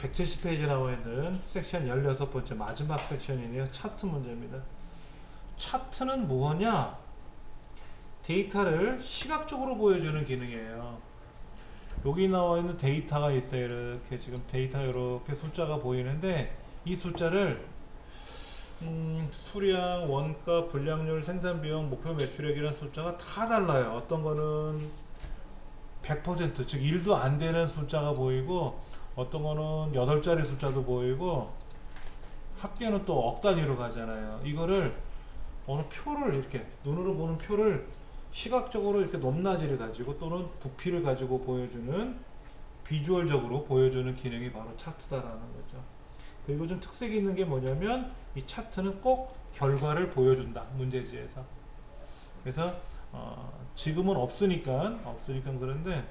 170페이지에 나와 있는 섹션 16번째 마지막 섹션이네요. 차트 문제입니다. 차트는 뭐냐? 데이터를 시각적으로 보여주는 기능이에요. 여기 나와 있는 데이터가 있어요. 이렇게 지금 데이터 이렇게 숫자가 보이는데 이 숫자를 수량, 원가, 불량률, 생산비용, 목표 매출액이라는 숫자가 다 달라요. 어떤 거는 100% 즉 1도 안 되는 숫자가 보이고 어떤 거는 8자리 숫자도 보이고 합계는 또 억 단위로 가잖아요. 이거를 어느 표를 이렇게 눈으로 보는 표를 시각적으로 이렇게 높낮이를 가지고 또는 부피를 가지고 보여주는 비주얼적으로 보여주는 기능이 바로 차트다라는 거죠. 그리고 좀 특색이 있는 게 뭐냐면 이 차트는 꼭 결과를 보여준다. 문제지에서. 그래서 지금은 없으니까 그런데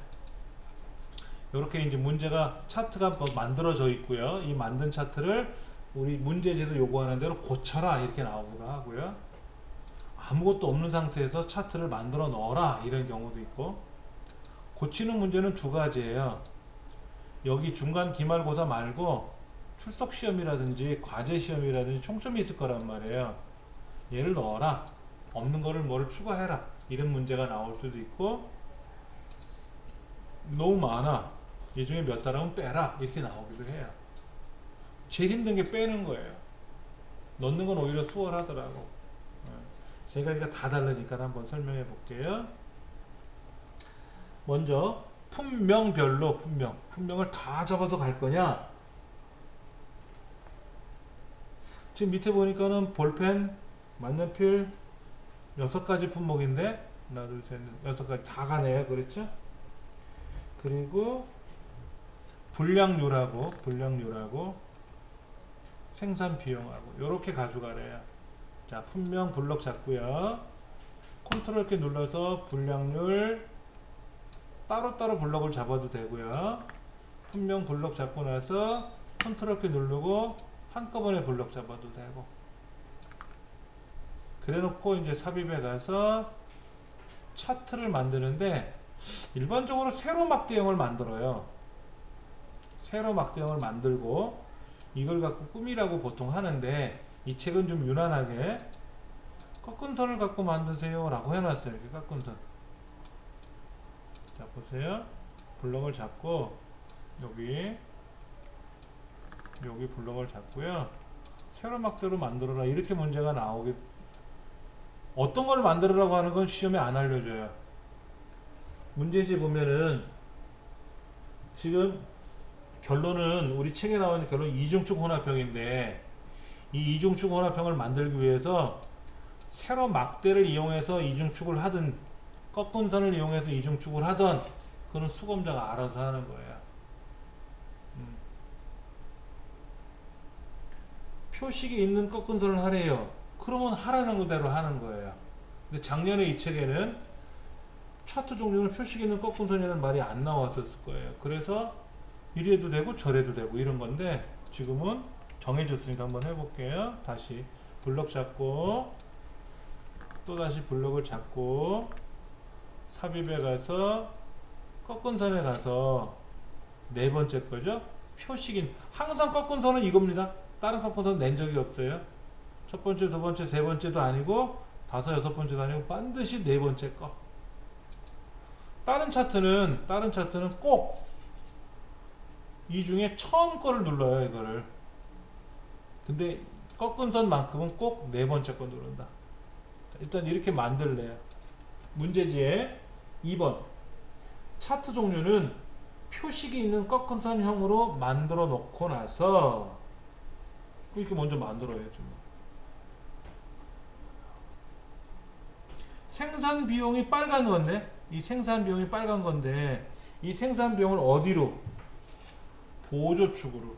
이렇게 이제 문제가 차트가 만들어져 있고요. 이 만든 차트를 우리 문제지에서 요구하는 대로 고쳐라 이렇게 나오기도 하고요. 아무것도 없는 상태에서 차트를 만들어 넣어라 이런 경우도 있고, 고치는 문제는 두 가지예요. 여기 중간 기말고사 말고 출석 시험이라든지 과제 시험이라든지 총점이 있을 거란 말이에요. 얘를 넣어라, 없는 거를 뭐를 추가해라 이런 문제가 나올 수도 있고, 너무 많아 이 중에 몇 사람은 빼라 이렇게 나오기도 해요. 제일 힘든 게 빼는 거예요. 넣는 건 오히려 수월하더라고. 세 가지가 다 다르니까 한번 설명해 볼게요. 먼저 품명별로 품명을 다 적어서 갈 거냐? 지금 밑에 보니까는 볼펜, 만년필 6가지 품목인데 하나 둘 셋 넷 6가지 다 가네요. 그렇죠? 그리고 불량률하고 생산 비용하고 이렇게 가져가래요. 자, 품명 블록 잡고요. 컨트롤 이렇게 눌러서 불량률 따로따로 블록을 잡아도 되고요. 품명 블록 잡고 나서 컨트롤 이렇게 누르고 한꺼번에 블록 잡아도 되고, 그래 놓고 이제 삽입에 가서 차트를 만드는데 일반적으로 세로 막대형을 만들어요. 세로 막대형을 만들고 이걸 갖고 꾸미라고 보통 하는데, 이 책은 좀 유난하게 꺾은 선을 갖고 만드세요 라고 해놨어요. 이렇게 꺾은 선. 자, 보세요. 블럭을 잡고 여기 블럭을 잡고요. 세로 막대로 만들어라 이렇게 문제가 나오게. 어떤 걸 만들으라고 하는 건 시험에 안 알려줘요. 문제지 보면은 지금 결론은 우리 책에 나와 있는 결론 이중축 혼합형인데, 이 이중축 혼합형을 만들기 위해서 세로 막대를 이용해서 이중축을 하든 꺾은 선을 이용해서 이중축을 하든 그건 수검자가 알아서 하는 거예요. 표식이 있는 꺾은 선을 하래요. 그러면 하라는 대로 하는 거예요. 근데 작년에 이 책에는 차트 종류는 표식이 있는 꺾은 선이라는 말이 안 나왔었을 거예요. 그래서 이래도 되고 저래도 되고 이런 건데, 지금은 정해졌으니까 한번 해볼게요. 다시 블럭 잡고 또 다시 블럭을 잡고 삽입에 가서 꺾은 선에 가서 네 번째 거죠. 표식인, 항상 꺾은 선은 이겁니다. 다른 꺾은 선 낸 적이 없어요. 첫 번째, 두 번째, 세 번째도 아니고 다섯, 여섯 번째도 아니고 반드시 네 번째 거. 다른 차트는 꼭 이 중에 처음 거를 눌러요, 이거를. 근데 꺾은 선만큼은 꼭 네 번째 거 누른다. 일단 이렇게 만들래요. 문제지에 2번 차트 종류는 표식이 있는 꺾은 선형으로 만들어 놓고 나서 이렇게 먼저 만들어야죠. 생산 비용이 빨간 건데, 이 생산 비용이 빨간 건데 이 생산 비용을 어디로? 보조축으로.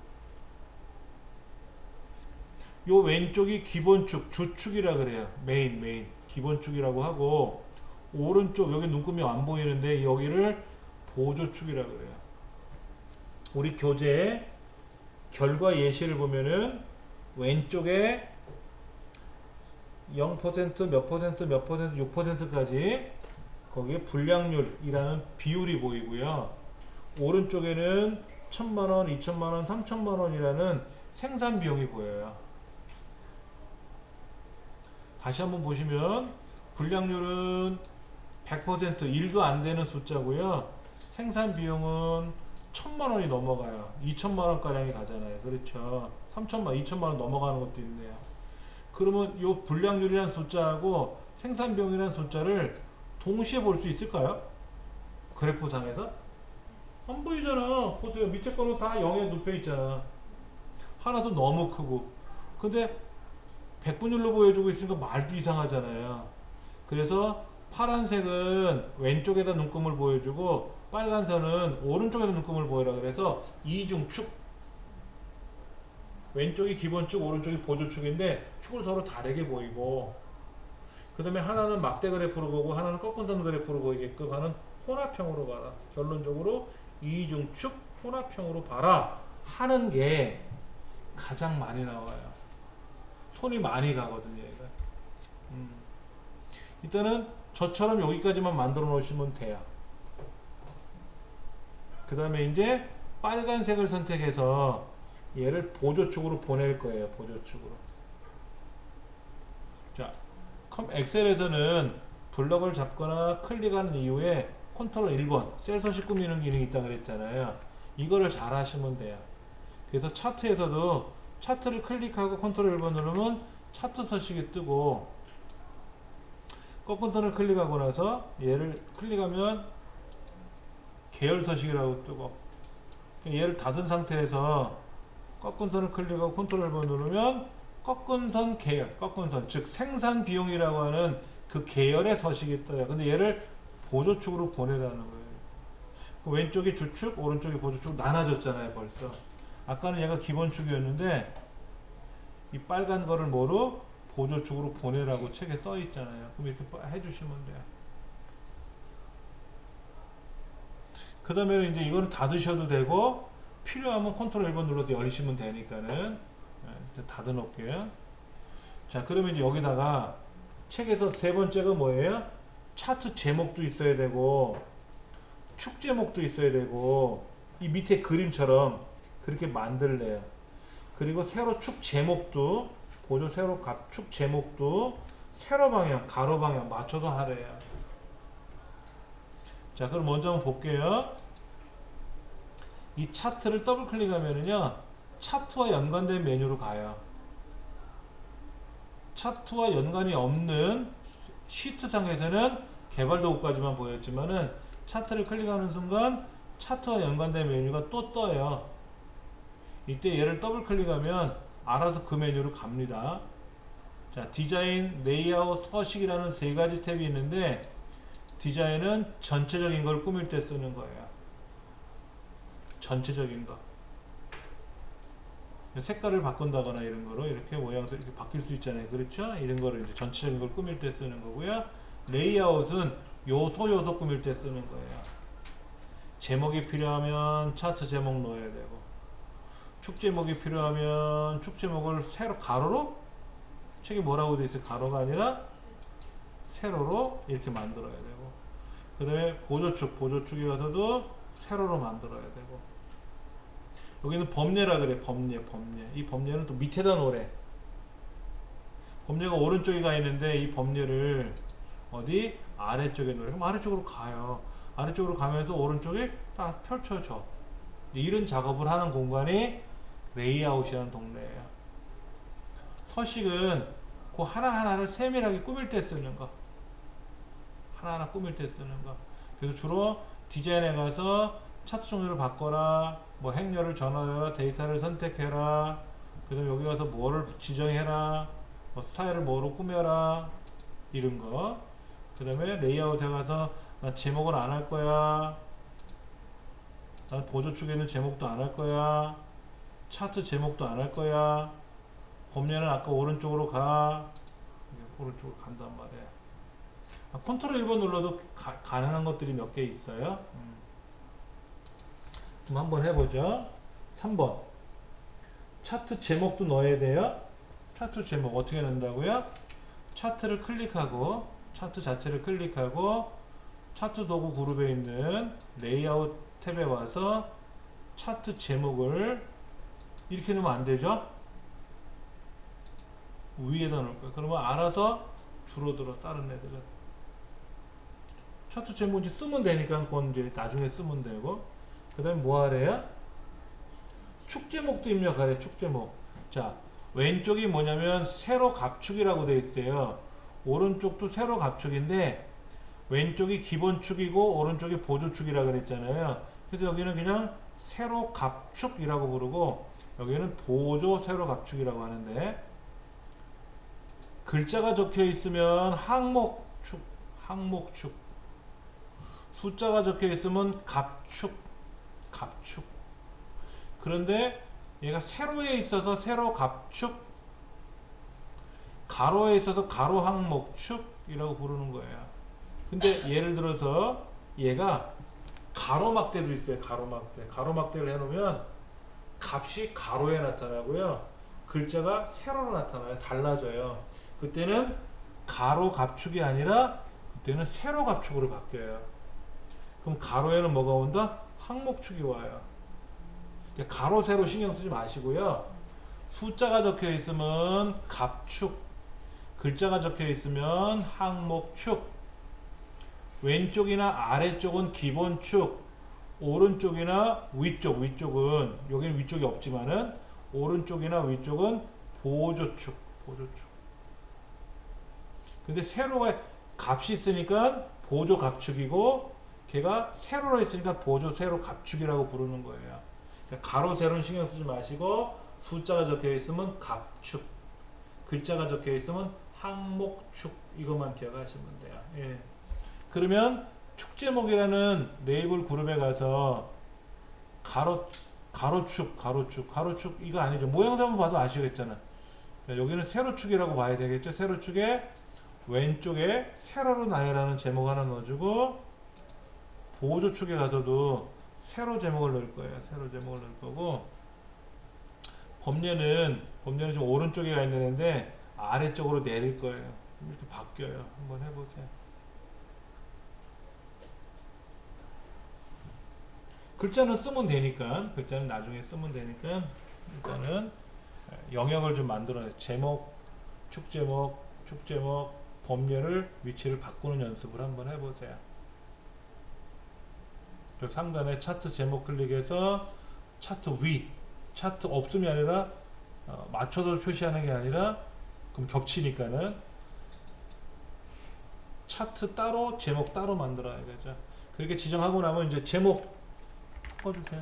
요 왼쪽이 기본축, 주축이라 그래요. 메인 기본축이라고 하고, 오른쪽 여기 눈금이 안 보이는데 여기를 보조축이라 그래요. 우리 교재 결과 예시를 보면은 왼쪽에 0% 몇 퍼센트 6%까지 거기에 불량률이라는 비율이 보이고요. 오른쪽에는 1000만원, 2000만원, 3000만원이라는 생산 비용이 보여요. 다시 한번 보시면 불량률은 100% 1도 안 되는 숫자고요. 생산 비용은 1000만원이 넘어가요. 2000만원 가량이 가잖아요. 그렇죠. 3000만, 2000만원 넘어가는 것도 있네요. 그러면 이 불량률이라는 숫자하고 생산 비용이라는 숫자를 동시에 볼 수 있을까요? 그래프상에서? 안 보이잖아. 보세요. 밑에 거는 다 0에 눕혀 있잖아. 하나도 너무 크고. 근데 백분율로 보여주고 있으니까 말도 이상하잖아요. 그래서 파란색은 왼쪽에다 눈금을 보여주고 빨간 선은 오른쪽에다 눈금을 보여라 그래서 이중축, 왼쪽이 기본축, 오른쪽이 보조축인데 축을 서로 다르게 보이고, 그 다음에 하나는 막대 그래프로 보고 하나는 꺾은 선 그래프로 보이게끔 하는 혼합형으로 봐라. 결론적으로 이중축 혼합형으로 봐라 하는 게 가장 많이 나와요. 손이 많이 가거든요, 얘가. 일단은 저처럼 여기까지만 만들어 놓으시면 돼요. 그 다음에 이제 빨간색을 선택해서 얘를 보조축으로 보낼 거예요. 보조축으로. 자, 엑셀에서는 블럭을 잡거나 클릭한 이후에 컨트롤 1번 셀 서식 꾸미는 기능이 있다고 그랬잖아요. 이거를 잘 하시면 돼요. 그래서 차트에서도 차트를 클릭하고 컨트롤 1번 누르면 차트 서식이 뜨고, 꺾은 선을 클릭하고 나서 얘를 클릭하면 계열 서식이라고 뜨고, 얘를 닫은 상태에서 꺾은 선을 클릭하고 컨트롤 1번 누르면 꺾은 선 계열, 꺾은 선, 즉 생산 비용이라고 하는 그 계열의 서식이 떠요. 근데 얘를 보조축으로 보내라는 거예요. 왼쪽이 주축, 오른쪽이 보조축 나눠졌잖아요, 벌써. 아까는 얘가 기본축이었는데 이 빨간 거를 뭐로? 보조축으로 보내라고 책에 써 있잖아요. 그럼 이렇게 해주시면 돼요. 그 다음에 이제 이거는 닫으셔도 되고, 필요하면 컨트롤 1번 눌러서 열리시면 되니까는 닫아 놓을게요. 자, 그러면 이제 여기다가 책에서 세 번째가 뭐예요? 차트 제목도 있어야 되고 축 제목도 있어야 되고, 이 밑에 그림처럼 그렇게 만들래요. 그리고 세로 축 제목도 보조 세로 축 제목도 세로 방향, 가로 방향 맞춰서 하래요. 자, 그럼 먼저 한번 볼게요. 이 차트를 더블 클릭하면은요, 차트와 연관된 메뉴로 가요. 차트와 연관이 없는 시트상에서는 개발 도구까지만 보였지만은 차트를 클릭하는 순간 차트와 연관된 메뉴가 또 떠요. 이때 얘를 더블 클릭하면 알아서 그 메뉴로 갑니다. 자, 디자인, 레이아웃, 서식이라는 세 가지 탭이 있는데, 디자인은 전체적인 걸 꾸밀 때 쓰는 거예요. 전체적인 거. 색깔을 바꾼다거나 이런 거로 이렇게 모양도 이렇게 바뀔 수 있잖아요. 그렇죠? 이런 거를 이제 전체적인 걸 꾸밀 때 쓰는 거고요. 레이아웃은 요소 꾸밀 때 쓰는 거예요. 제목이 필요하면 차트 제목 넣어야 되고, 축 제목이 필요하면 축 제목을 세로 가로로, 책이 뭐라고 되어 있어요? 가로가 아니라 세로로 이렇게 만들어야 되고, 그 다음에 보조축에 가서도 세로로 만들어야 되고, 여기는 범례라 그래. 범례. 이 범례는 또 밑에다 놓으래. 범례가 오른쪽에 가 있는데 이 범례를 어디? 아래쪽에 놓으래. 그럼 아래쪽으로 가요. 아래쪽으로 가면서 오른쪽에 딱 펼쳐져. 이런 작업을 하는 공간이 레이아웃이라는 동네예요. 서식은 그 하나하나를 세밀하게 꾸밀 때 쓰는 거. 하나하나 꾸밀 때 쓰는 거. 그래서 주로 디자인에 가서 차트 종류를 바꿔라, 뭐 행렬을 전환해라, 데이터를 선택해라, 그 다음에 여기 가서 뭐를 지정해라, 뭐 스타일을 뭐로 꾸며라, 이런 거. 그 다음에 레이아웃에 가서 나 제목은 안 할 거야, 난 보조축에는 제목도 안 할 거야, 차트 제목도 안 할 거야, 범례는 아까 오른쪽으로 가, 오른쪽으로 간단 말이야. 컨트롤 1번 눌러도 가능한 것들이 몇 개 있어요. 좀 한번 해보죠. 3번 차트 제목도 넣어야 돼요. 차트 제목 어떻게 넣는다고요? 차트를 클릭하고, 차트 자체를 클릭하고, 차트 도구 그룹에 있는 레이아웃 탭에 와서 차트 제목을 이렇게 넣으면 안 되죠? 위에다 놓을 거예요. 그러면 알아서 줄어들어, 다른 애들은. 차트 제목 이제 쓰면 되니까 그건 이제 나중에 쓰면 되고. 그 다음에 뭐 하래요? 축 제목도 입력하래, 축 제목. 자, 왼쪽이 뭐냐면 세로 갑축이라고 되어 있어요. 오른쪽도 세로 갑축인데 왼쪽이 기본축이고 오른쪽이 보조축이라고 그랬잖아요. 그래서 여기는 그냥 세로 갑축이라고 부르고 여기는 보조 세로 갑축이라고 하는데, 글자가 적혀 있으면 항목축, 항목축. 숫자가 적혀 있으면 갑축, 갑축. 그런데 얘가 세로에 있어서 세로 갑축, 가로에 있어서 가로 항목축이라고 부르는 거예요. 근데 예를 들어서 얘가 가로막대도 있어요. 가로막대. 가로막대를 해놓으면 값이 가로에 나타나고요. 글자가 세로로 나타나요. 달라져요. 그때는 가로 갑축이 아니라 그때는 세로 갑축으로 바뀌어요. 그럼 가로에는 뭐가 온다? 항목축이 와요. 가로 세로 신경 쓰지 마시고요. 숫자가 적혀 있으면 갑축, 글자가 적혀 있으면 항목축, 왼쪽이나 아래쪽은 기본축, 오른쪽이나 위쪽, 위쪽은 여기는 위쪽이 없지만은 오른쪽이나 위쪽은 보조축, 보조축. 근데 세로가 값이 있으니까 보조 갑축이고 걔가 세로로 있으니까 보조 세로 갑축이라고 부르는 거예요. 그러니까 가로 세로는 신경 쓰지 마시고 숫자가 적혀 있으면 갑축, 글자가 적혀 있으면 항목축, 이것만 기억하시면 돼요. 예. 그러면 축제목이라는 레이블 그룹에 가서 가로축, 가로축 이거 아니죠. 모양새만 봐도 아시겠잖아. 여기는 세로축이라고 봐야 되겠죠. 세로축에 왼쪽에 세로로 나열하는 제목 하나 넣어주고, 보조축에 가서도 세로 제목을 넣을 거예요. 세로 제목을 넣을 거고, 범례는 좀 오른쪽에 가 있는 애인데 아래쪽으로 내릴 거예요. 이렇게 바뀌어요. 한번 해보세요. 글자는 쓰면 되니까, 글자는 나중에 쓰면 되니까 일단은 영역을 좀 만들어내요. 제목, 축제목, 범례를 위치를 바꾸는 연습을 한번 해보세요. 그 상단에 차트 제목 클릭해서 차트 위, 차트 없음이 아니라 맞춰서 표시하는 게 아니라 그럼 겹치니까는 차트 따로 제목 따로 만들어야겠죠. 그렇게 지정하고 나면 이제 제목 바꿔주세요.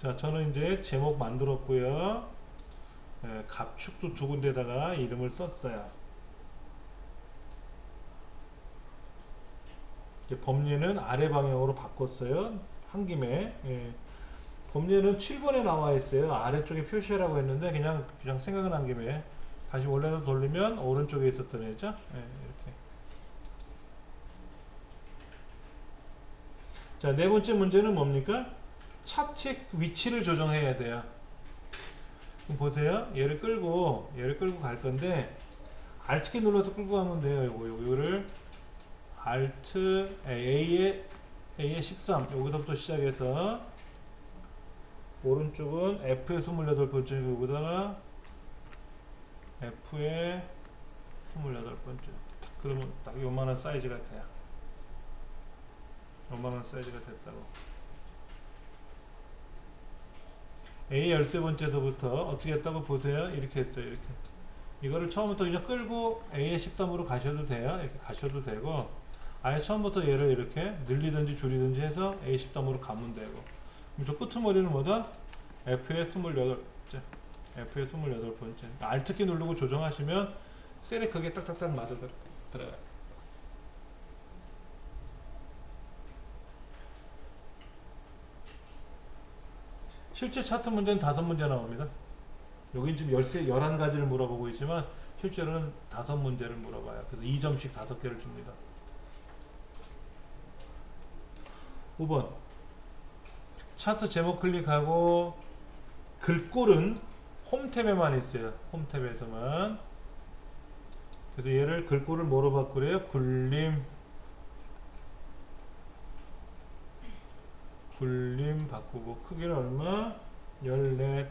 자, 저는 이제 제목 만들었고요. 갑축도 두 군데다가 이름을 썼어요. 이제 범례는 아래 방향으로 바꿨어요. 한 김에. 범례는 7번에 나와 있어요. 아래쪽에 표시하라고 했는데 그냥 생각난 김에 다시 원래로 돌리면 오른쪽에 있었던 애죠. 이렇게. 자, 네 번째 문제는 뭡니까? 차트의 위치를 조정해야 돼요. 그럼 보세요. 얘를 끌고 갈 건데 Alt키 눌러서 끌고 가면 돼요. 요거를 Alt A에 13 여기서부터 시작해서 오른쪽은 F에 28번째, 여기다가 F에 28번째. 그러면 딱 요만한 사이즈가 돼요. 요만한 사이즈가 됐다고. A 13번째서부터 어떻게 했다고 보세요. 이렇게 했어요. 이렇게. 이거를 처음부터 그냥 끌고 A의 13으로 가셔도 돼요. 이렇게 가셔도 되고, 아예 처음부터 얘를 이렇게 늘리든지 줄이든지 해서 A 13으로 가면 되고. 그럼 저 끄트머리는 뭐다? F의 28번째. F의 28번째. Alt키 누르고 조정하시면 셀에 그게 딱딱딱 맞아 들어가. 실제 차트 문제는 5문제 나옵니다. 여긴 지금 11가지를 물어보고 있지만 실제로는 5문제를 물어봐요. 그래서 2점씩 5개를 줍니다. 5번 차트 제목 클릭하고 글꼴은 홈탭에만 있어요. 홈탭에서만. 그래서 얘를 글꼴을 뭐로 바꾸래요? 굴림 바꾸고 크기는 얼마? 14.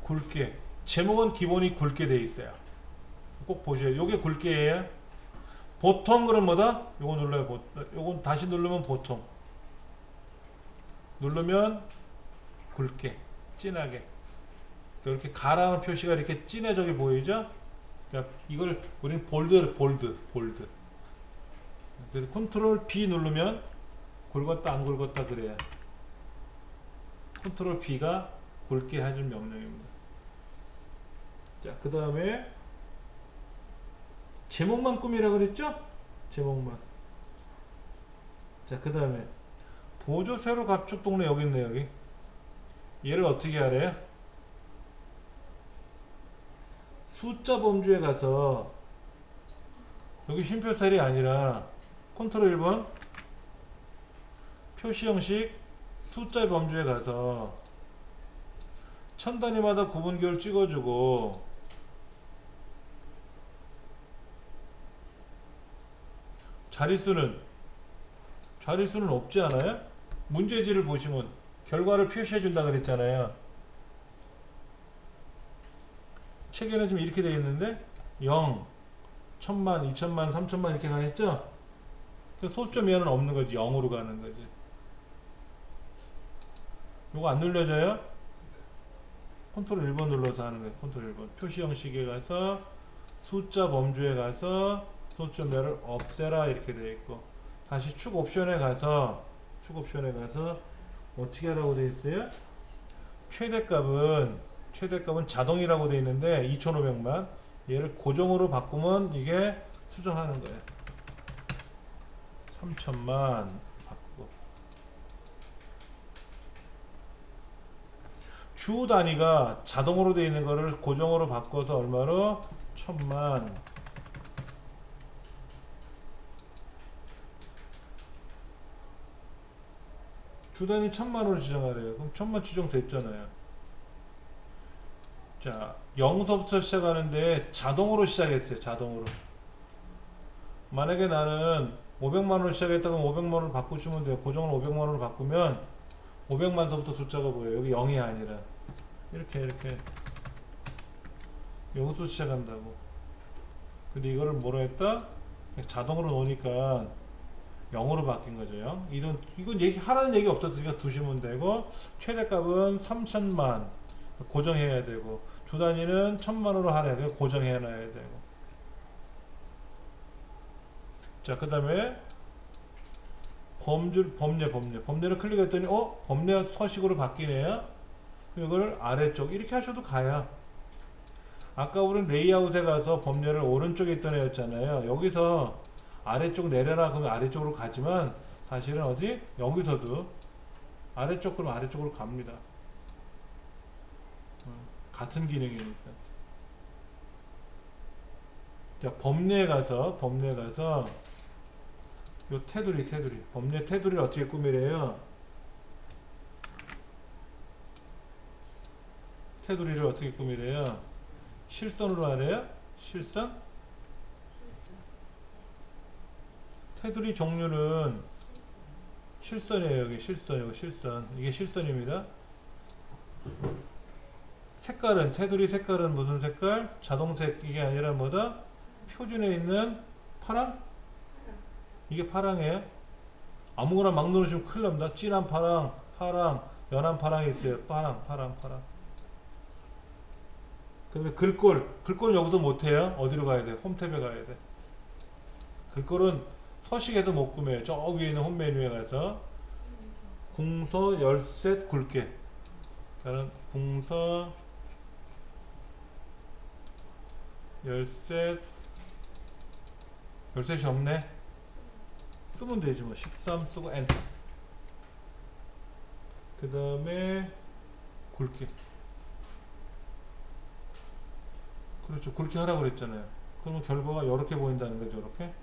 굵게. 제목은 기본이 굵게 돼 있어요. 꼭 보셔요. 요게 굵게예요. 보통 그럼 뭐다? 요거 눌러요. 요건 다시 누르면 보통. 누르면 굵게, 진하게. 이렇게 가라는 표시가 이렇게 진해져게 보이죠? 그러니까 이걸 우리는 볼드. 그래서 컨트롤 B 누르면 굵었다 안 굵었다 그래요. 컨트롤 B가 굵게 해줄 명령입니다. 자, 그 다음에 제목만 꾸미라 그랬죠? 제목만. 자, 그 다음에 보조 세로 가축 동네 여기 있네. 여기 얘를 어떻게 하래요? 숫자 범주에 가서 여기 쉼표 셀이 아니라 컨트롤 1번 표시 형식 숫자 범주에 가서 천 단위마다 구분기호를 찍어주고 자릿수는 없지 않아요? 문제지를 보시면 결과를 표시해 준다 그랬잖아요. 책에는 지금 이렇게 되어 있는데 0, 1000만, 2000만, 3000만 이렇게 가겠죠? 그 소수점 이하는 없는 거지. 0으로 가는 거지. 요거 안 눌려져요? 컨트롤 1번 눌러서 하는 거예요. 컨트롤 1번. 표시 형식에 가서 숫자 범주에 가서 소수점을 없애라 이렇게 되어 있고 다시 축 옵션에 가서 어떻게 하라고 되어 있어요? 최대값은 자동이라고 되어 있는데 2500만 얘를 고정으로 바꾸면 이게 수정하는 거예요. 3000만 바꾸고 주 단위가 자동으로 되어 있는 거를 고정으로 바꿔서 얼마로? 1000만. 주 단위 1000만으로 지정하래요. 그럼 1000만 지정됐잖아요. 자, 0서부터 시작하는데 자동으로 시작했어요. 자동으로. 만약에 나는 500만원으로 시작했다면 500만원으로 바꾸시면 돼요. 고정을 500만원으로 바꾸면 500만서부터 숫자가 보여요. 여기 0이 아니라 이렇게 여기서 시작한다고. 근데 이거를 뭐로 했다? 자동으로 놓으니까 0으로 바뀐 거죠. 0. 이건 하라는 얘기 없었으니까 두시면 되고 최대값은 3000만 고정해야 되고 주 단위는 1000만으로 하래. 고정해 놔야 되고. 자, 그 다음에 범례를 클릭했더니 범례 서식으로 바뀌네요. 그럼 이거를 아래쪽 이렇게 하셔도 가요. 아까 우리는 레이아웃에 가서 범례를 오른쪽에 있던 애였잖아요. 여기서 아래쪽 내려라 그러면 아래쪽으로 가지만 사실은 어디? 여기서도 아래쪽으로 갑니다. 같은 기능이니까. 자, 범례에 가서 요 테두리 범례 테두리를 어떻게 꾸미래요? 테두리를 어떻게 꾸미래요? 실선으로 하래요? 실선? 테두리 종류는 실선이에요. 여기 실선, 이게 실선입니다. 색깔은 테두리 색깔은 무슨 색깔? 자동색 이게 아니라 뭐다? 표준에 있는 파랑? 이게 파랑이에요. 아무거나 막 누르시면 큰일 납니다. 진한 파랑, 연한 파랑이 있어요. 파랑. 그 다음에 글꼴은 여기서 못해요. 어디로 가야 돼? 홈탭에 가야 돼. 글꼴은 서식에서 못 구매해요. 저 위에 있는 홈 메뉴에 가서 궁서 열셋 굵게. 그러니까 궁서 13 13이 없네. 쓰면 되지 뭐. 13 쓰고 엔터. 그 다음에 굵기. 그렇죠. 굵기 하라고 그랬잖아요. 그러면 결과가 이렇게 보인다는 거죠. 이렇게.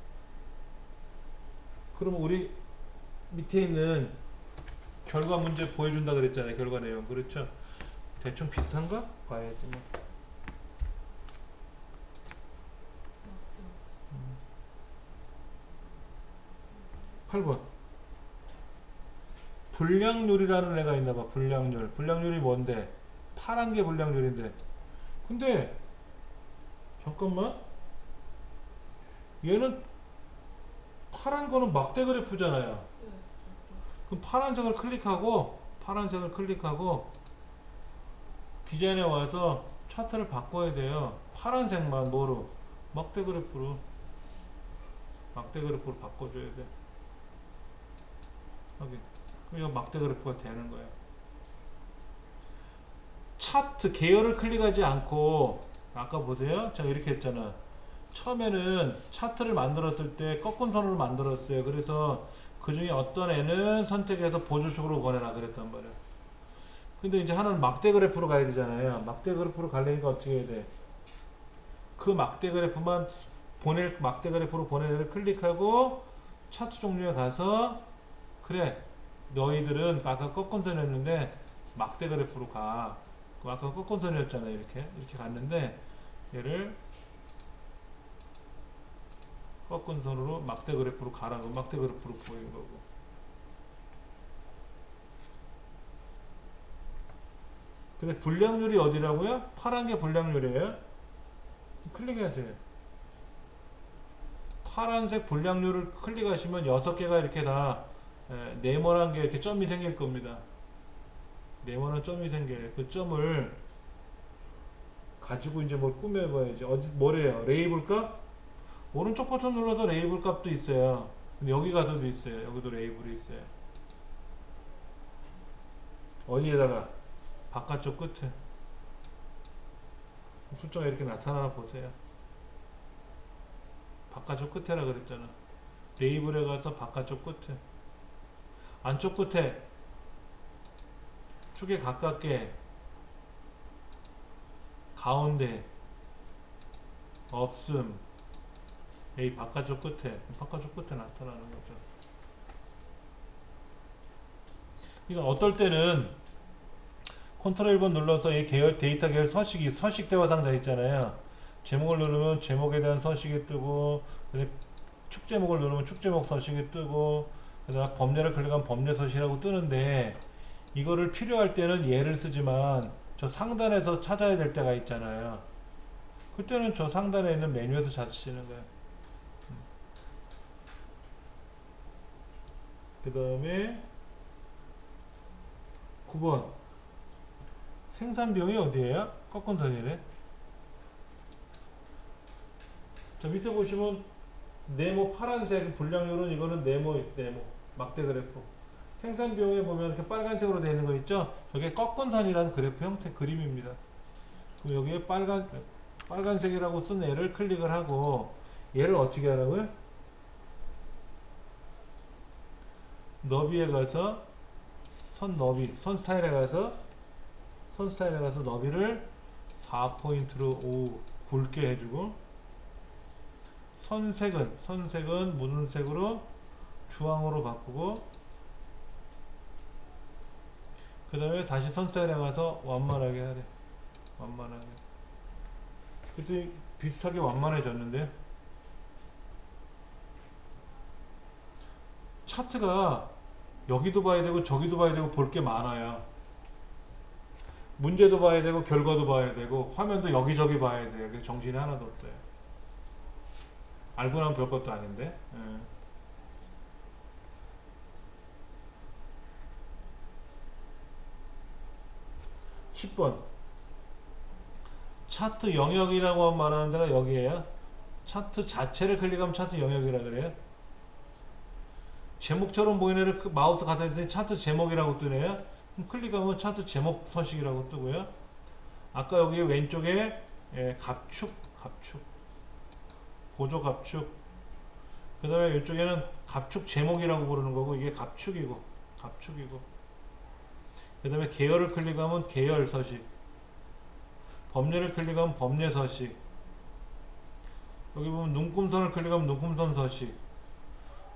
그러면 우리 밑에 있는 결과 문제 보여준다 그랬잖아요. 결과 내용. 그렇죠. 대충 비슷한가? 봐야지 뭐. 8번. 불량률이라는 애가 있나봐. 불량률. 불량률이 뭔데? 파란 게 불량률인데. 근데 잠깐만. 얘는 파란 거는 막대 그래프잖아요. 그럼 파란색을 클릭하고 디자인에 와서 차트를 바꿔야 돼요. 파란색만 뭐로? 막대 그래프로 바꿔줘야 돼. 확인. 그럼 이거 막대 그래프가 되는 거예요. 차트 계열을 클릭하지 않고 아까 보세요. 제가 이렇게 했잖아. 처음에는 차트를 만들었을 때 꺾은 선으로 만들었어요. 그래서 그 중에 어떤 애는 선택해서 보조식으로 보내라 그랬단 말이야. 근데 이제 하나는 막대 그래프로 가야 되잖아요. 막대 그래프로 가려니까 어떻게 해야 돼? 그 막대 그래프만 막대 그래프로 보낼 애를 클릭하고 차트 종류에 가서 그래 너희들은 아까 꺾은 선이었는데 막대 그래프로 가. 그럼 아까 꺾은 선이었잖아요. 이렇게 갔는데 얘를 꺾은 선으로 막대 그래프로 가라고. 막대 그래프로 보이는 거고. 근데 불량률이 어디라고요? 파란 게 불량률이에요. 클릭하세요. 파란색 불량률을 클릭하시면 6개가 이렇게 다 네모난 게 이렇게 점이 생길 겁니다. 네모난 점이 생겨요. 그 점을 가지고 이제 뭘 꾸며봐야지. 뭐래요? 레이블 값? 오른쪽 버튼 눌러서 레이블 값도 있어요. 근데 여기 가서도 있어요. 여기도 레이블이 있어요. 어디에다가? 바깥쪽 끝에. 숫자가 이렇게 나타나나 보세요. 바깥쪽 끝에라 그랬잖아. 레이블에 가서 바깥쪽 끝에. 안쪽 끝에. 축에 가깝게. 가운데. 없음. 이 바깥쪽 끝에 나타나는 거죠. 그러니까 어떨 때는 컨트롤 1번 눌러서 이 데이터 계열 서식 대화 상자 있잖아요. 제목을 누르면 제목에 대한 서식이 뜨고, 축 제목을 누르면 축 제목 서식이 뜨고, 그다음 법례를 클릭하면 법례 서식이라고 뜨는데, 이거를 필요할 때는 얘를 쓰지만 저 상단에서 찾아야 될 때가 있잖아요. 그때는 저 상단에 있는 메뉴에서 찾으시는 거예요. 그 다음에 9번 생산 비용이 어디에요? 꺾은 선이네. 자 밑에 보시면 네모 파란색 불량률은 이거는 네모 막대 그래프. 생산 비용에 보면 이렇게 빨간색으로 되어 있는 거 있죠? 저게 꺾은 선이라는 그래프 형태 그림입니다. 그럼 여기에 빨간색이라고 쓴 애를 클릭을 하고 얘를 어떻게 하라고요? 너비에 가서 선 스타일에 가서 너비를 4포인트로 굵게 해주고 선색은 무슨 색으로? 주황으로 바꾸고 그 다음에 다시 선 스타일에 가서 완만하게 하래. 완만하게. 그때 비슷하게 완만해졌는데 차트가 여기도 봐야 되고 저기도 봐야 되고 볼 게 많아요. 문제도 봐야 되고 결과도 봐야 되고 화면도 여기저기 봐야 돼요. 그래서 정신이 하나도 없어요. 알고 나면 별것도 아닌데. 10번 차트 영역이라고 말하는 데가 여기에요. 차트 자체를 클릭하면 차트 영역이라 그래요. 제목처럼 보이는 애를 마우스 갖다 대더니 차트 제목이라고 뜨네요. 그럼 클릭하면 차트 제목 서식이라고 뜨고요. 아까 여기 왼쪽에 갑축 보조 갑축. 그 다음에 이쪽에는 갑축 제목이라고 부르는 거고 이게 갑축이고 갑축이고. 그 다음에 계열을 클릭하면 계열 서식. 법례를 클릭하면 법례 서식. 여기 보면 눈금선을 클릭하면 눈금선 서식.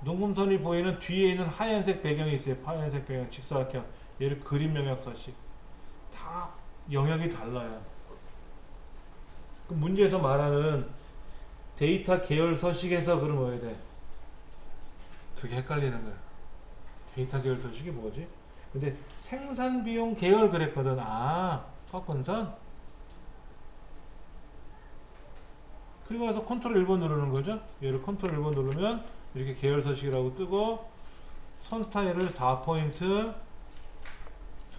눈금선이 보이는 뒤에 있는 하얀색 배경이 있어요. 하얀색 배경, 직사각형. 얘를 그림 영역 서식. 다 영역이 달라요. 그 문제에서 말하는 데이터 계열 서식에서 그럼 뭐야 돼? 그게 헷갈리는 거야. 데이터 계열 서식이 뭐지? 근데 생산 비용 계열 그랬거든. 아, 꺾은선? 그리고 나서 컨트롤 1번 누르는 거죠. 얘를 컨트롤 1번 누르면 이렇게 계열 서식이라고 뜨고, 선 스타일을 4포인트,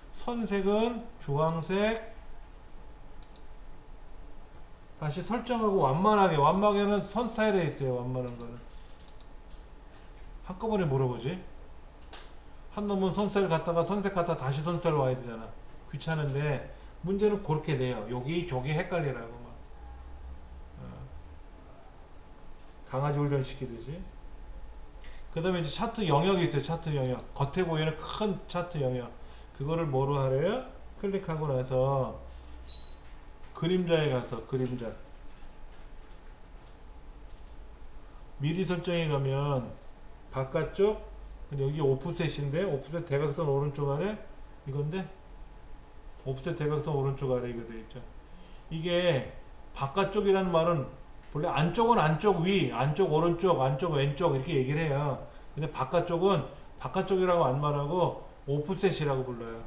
선색은 주황색, 다시 설정하고 완만하게는 선 스타일에 있어요. 완만한 거는 한꺼번에 물어보지. 한 놈은 선 스타일 갔다가 선색 갔다가 다시 선 스타일 와야 되잖아. 귀찮은데 문제는 그렇게 내요. 여기 저기 헷갈리라고 막. 강아지 훈련시키듯이. 그 다음에 이제 차트 영역이 있어요. 차트 영역. 겉에 보이는 큰 차트 영역. 그거를 뭐로 하래요? 클릭하고 나서 그림자에 가서 그림자. 미리 설정에 가면 바깥쪽, 여기 오프셋인데 오프셋 대각선 오른쪽 아래 이건데 오프셋 대각선 오른쪽 아래 이거 돼 있죠. 이게 바깥쪽이라는 말은 원래 안쪽은 안쪽 위, 안쪽 오른쪽, 안쪽 왼쪽 이렇게 얘기를 해요. 근데 바깥쪽은 바깥쪽이라고 안 말하고 오프셋이라고 불러요.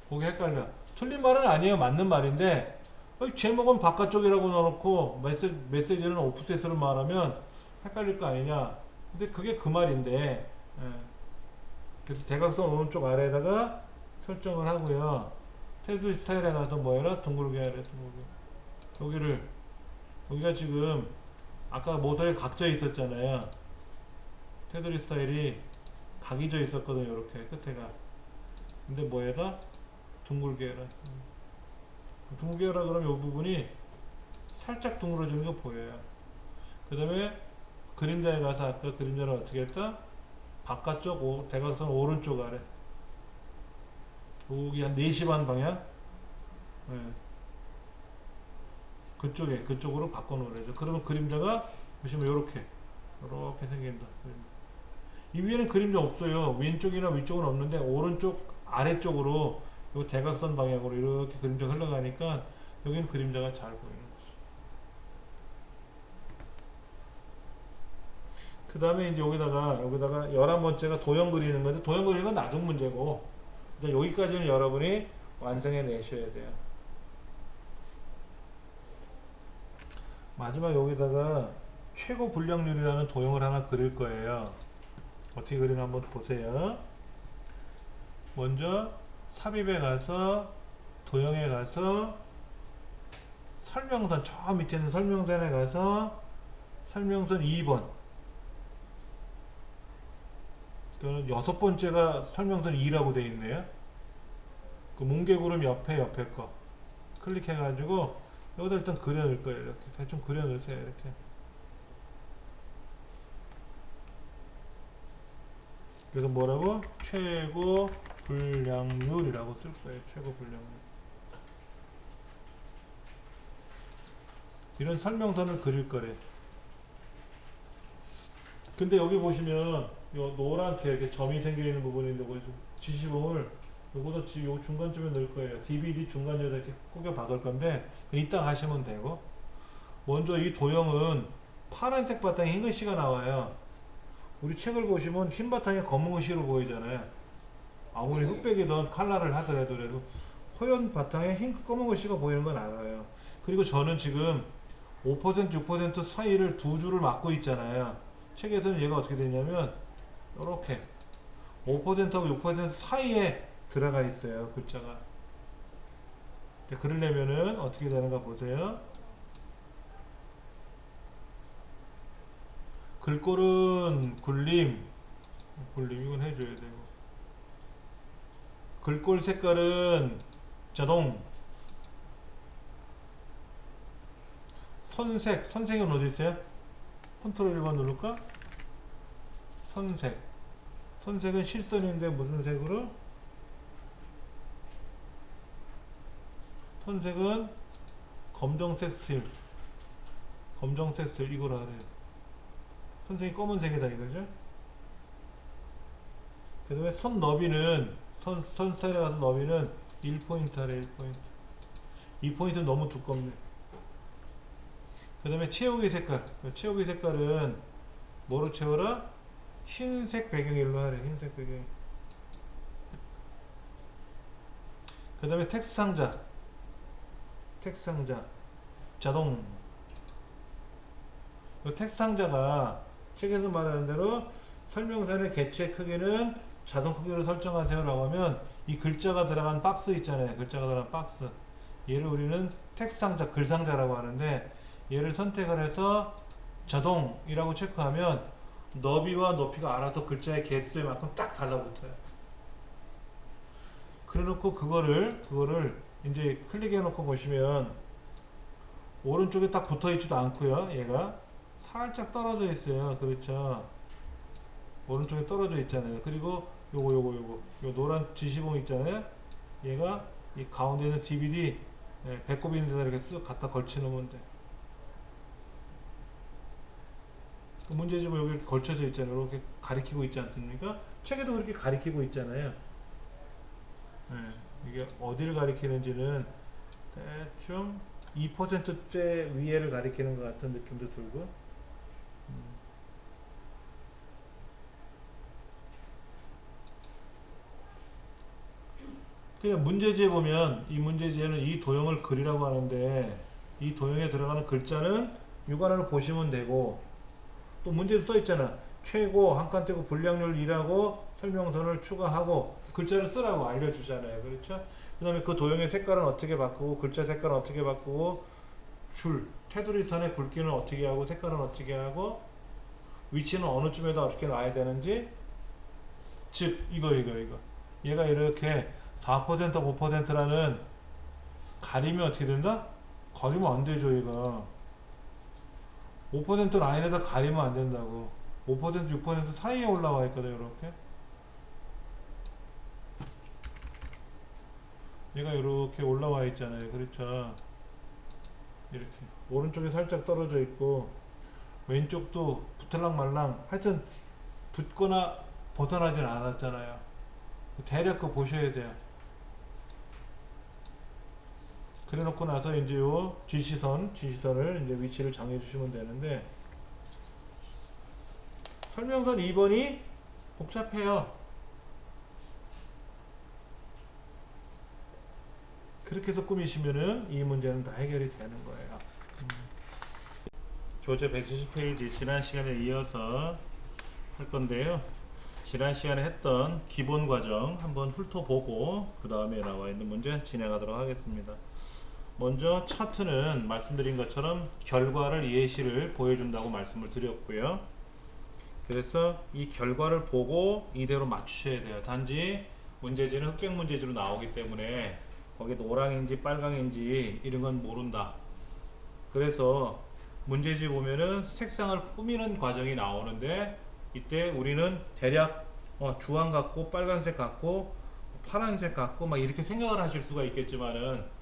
그게 헷갈려. 틀린 말은 아니에요. 맞는 말인데 제목은 바깥쪽이라고 넣어놓고 메시지는 오프셋으로 말하면 헷갈릴 거 아니냐. 근데 그게 그 말인데, 예. 그래서 대각선 오른쪽 아래에다가 설정을 하고요. 테두리 스타일에 가서 뭐해라? 둥글게 하래. 둥글게. 여기가 지금 아까 모서리 각져 있었잖아요. 테두리 스타일이 각이 져 있었거든요. 이렇게 끝에가. 근데 뭐해라? 둥글게 해라. 둥글게 해라 그러면 이 부분이 살짝 둥그러지는 거 보여요. 그 다음에 그림자에 가서 아까 그림자를 어떻게 했다? 바깥쪽 대각선 오른쪽 아래. 여기 한 4시 반 방향? 네. 그쪽으로 바꿔놓으래죠. 그러면 그림자가 보시면 요렇게 생긴다. 이 위에는 그림자 없어요. 왼쪽이나 위쪽은 없는데 오른쪽 아래쪽으로 요 대각선 방향으로 이렇게 그림자 흘러가니까 여기는 그림자가 잘 보이는 거죠. 그 다음에 이제 여기다가 11번째가 도형 그리는 건데, 도형 그리는 건 나중 문제고 일단 여기까지는 여러분이 완성해 내셔야 돼요. 마지막 여기다가 최고 분량률이라는 도형을 하나 그릴 거예요. 어떻게 그리나 한번 보세요. 먼저 삽입에 가서 도형에 가서 설명선, 저 밑에 있는 설명선에 가서 설명선 2번. 그거는 6번째가 설명선 2라고 되어 있네요. 그 뭉게구름 옆에 거 클릭해 가지고 여기다 일단 그려 넣을 거예요. 이렇게 대충 그려 넣으세요. 이렇게. 그래서 뭐라고? 최고 분량률이라고 쓸 거예요. 최고 분량률. 이런 설명선을 그릴 거래. 근데 여기 보시면 요 노랗게 이렇게 점이 생겨 있는 부분인데 지시봉을 요거도 요 중간쯤에 넣을 거예요. DVD 중간에다 이렇게 꾸겨 박을 건데 이따 하시면 되고, 먼저 이 도형은 파란색 바탕에 흰 글씨가 나와요. 우리 책을 보시면 흰 바탕에 검은 글씨로 보이잖아요. 아무리 흑백이든 칼라를 하더라도 허연 바탕에 검은 글씨가 보이는 건 알아요. 그리고 저는 지금 5% 6% 사이를 두 줄을 막고 있잖아요. 책에서는 얘가 어떻게 되냐면 이렇게 5%하고 6% 사이에 들어가 있어요. 글자가. 그러려면은 어떻게 되는가 보세요. 글꼴은 굴림 이건 해줘야 되고, 글꼴 색깔은 자동, 선색은 어디 있어요? 컨트롤 1번 누를까? 선색은 실선인데 무슨 색으로? 선색은 검정색 스틸 이거라 그래요. 선색이 검은색이다 이거죠. 그 다음에 선 너비는 선 스타일에 가서 너비는 1포인트 하래. 1포인트 2포인트는 너무 두껍네. 그 다음에 채우기 색깔은 뭐로 채워라? 흰색 배경일로 하래. 흰색 배경. 그 다음에 텍스트 상자 자동. 이 텍스트 상자가 책에서 말하는 대로 설명서의 개체 크기는 자동 크기로 설정하세요 라고 하면 이 글자가 들어간 박스 있잖아요. 글자가 들어간 박스, 얘를 우리는 텍스트 상자, 글 상자라고 하는데, 얘를 선택을 해서 자동이라고 체크하면 너비와 높이가 알아서 글자의 개수에 만큼 딱 달라붙어요. 그래 놓고 그거를 이제 클릭해 놓고 보시면 오른쪽에 딱 붙어 있지도 않고요. 얘가 살짝 떨어져 있어요. 그렇죠. 오른쪽에 떨어져 있잖아요. 그리고 요 노란 지시봉 있잖아요. 얘가 이 가운데 있는 DVD 배꼽 있는 데다 이렇게 쓱 갖다 걸쳐 놓으면 돼. 그 문제집은 여기 이렇게 걸쳐져 있잖아요. 이렇게 가리키고 있지 않습니까? 책에도 그렇게 가리키고 있잖아요. 이게 어디를 가리키는지는 대충 2%대 위에를 가리키는 것 같은 느낌도 들고. 그냥 문제지에 보면 이 문제지에는 이 도형을 그리라고 하는데, 이 도형에 들어가는 글자는 육안으로 보시면 되고, 또 문제에 써 있잖아. 최고 한 칸 떼고 분량률 2라고 설명선을 추가하고 글자를 쓰라고 알려주잖아요. 그렇죠? 그 다음에 그 도형의 색깔은 어떻게 바꾸고, 글자 색깔은 어떻게 바꾸고, 테두리 선의 굵기는 어떻게 하고, 색깔은 어떻게 하고, 위치는 어느 쯤에다 어떻게 놔야 되는지. 즉 이거 얘가 이렇게 4% 5%라는 가리면 어떻게 된다? 가리면 안 되죠. 얘가 5% 라인에다 가리면 안 된다고. 5% 6% 사이에 올라와 있거든요. 이렇게 얘가 이렇게 올라와 있잖아요. 그렇죠? 이렇게 오른쪽에 살짝 떨어져 있고, 왼쪽도 붙을랑 말랑 하여튼 붙거나 벗어나진 않았잖아요. 대략 그거 보셔야 돼요. 그래 놓고 나서 이제 요 지시선을 이제 위치를 정해 주시면 되는데, 설명선 2번이 복잡해요. 그렇게 해서 꾸미시면은 이 문제는 다 해결이 되는 거예요. 교재 170페이지 지난 시간에 이어서 할 건데요. 지난 시간에 했던 기본 과정 한번 훑어보고 그 다음에 나와 있는 문제 진행하도록 하겠습니다. 먼저 차트는 말씀드린 것처럼 결과를 예시를 보여준다고 말씀을 드렸고요. 그래서 이 결과를 보고 이대로 맞추셔야 돼요. 단지 문제지는 흑백 문제지로 나오기 때문에 거기 노랑인지 빨강인지 이런 건 모른다. 그래서 문제지 보면은 색상을 꾸미는 과정이 나오는데, 이때 우리는 대략 주황 같고 빨간색 같고 파란색 같고 막 이렇게 생각을 하실 수가 있겠지만은,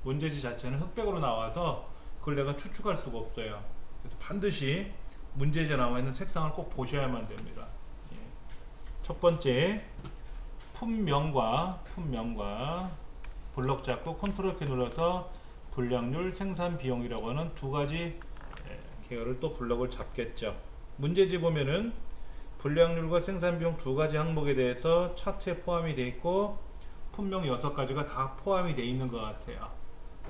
문제지 자체는 흑백으로 나와서 그걸 내가 추측할 수가 없어요. 그래서 반드시 문제지에 나와 있는 색상을 꼭 보셔야만 됩니다. 첫 번째, 품명과 블럭 잡고 컨트롤 키 눌러서 분량률, 생산 비용이라고 하는 두 가지 계열을 또 블럭을 잡겠죠. 문제지 보면은 분량률과 생산 비용 두 가지 항목에 대해서 차트에 포함이 되어 있고, 품명 6가지가 다 포함이 되어 있는 것 같아요.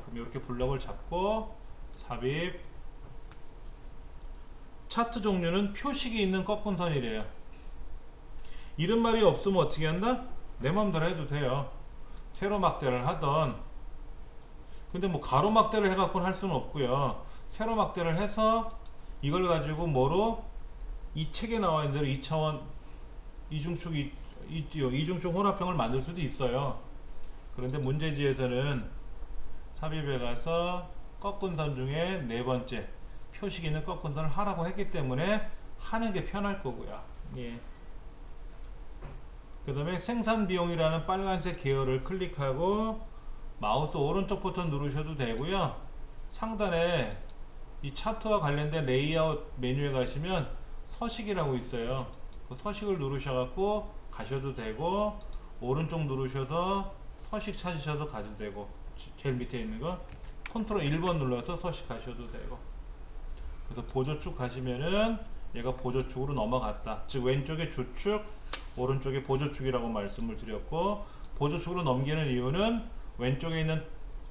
그럼 이렇게 블럭을 잡고 삽입. 차트 종류는 표식이 있는 꺾은 선이래요. 이런 말이 없으면 어떻게 한다? 내 마음대로 해도 돼요. 세로 막대를 하던, 근데 뭐 가로 막대를 해갖고는 할 수는 없고요. 세로 막대를 해서 이걸 가지고 뭐로, 이 책에 나와 있는 대로 2차원 이중축 혼합형을 만들 수도 있어요. 그런데 문제지에서는 삽입에 가서 꺾은 선 중에 네 번째 표식 있는 꺾은 선을 하라고 했기 때문에 하는 게 편할 거고요. 예. 그 다음에 생산 비용이라는 빨간색 계열을 클릭하고 마우스 오른쪽 버튼 누르셔도 되고요. 상단에 이 차트와 관련된 레이아웃 메뉴에 가시면 서식이라고 있어요. 그 서식을 누르셔갖고 가셔도 되고, 오른쪽 누르셔서 서식 찾으셔도 가도 되고, 제일 밑에 있는 거 컨트롤 1번 눌러서 서식 가셔도 되고. 그래서 보조축 가시면은 얘가 보조축으로 넘어갔다. 즉 왼쪽에 주축, 오른쪽에 보조축이라고 말씀을 드렸고, 보조축으로 넘기는 이유는 왼쪽에 있는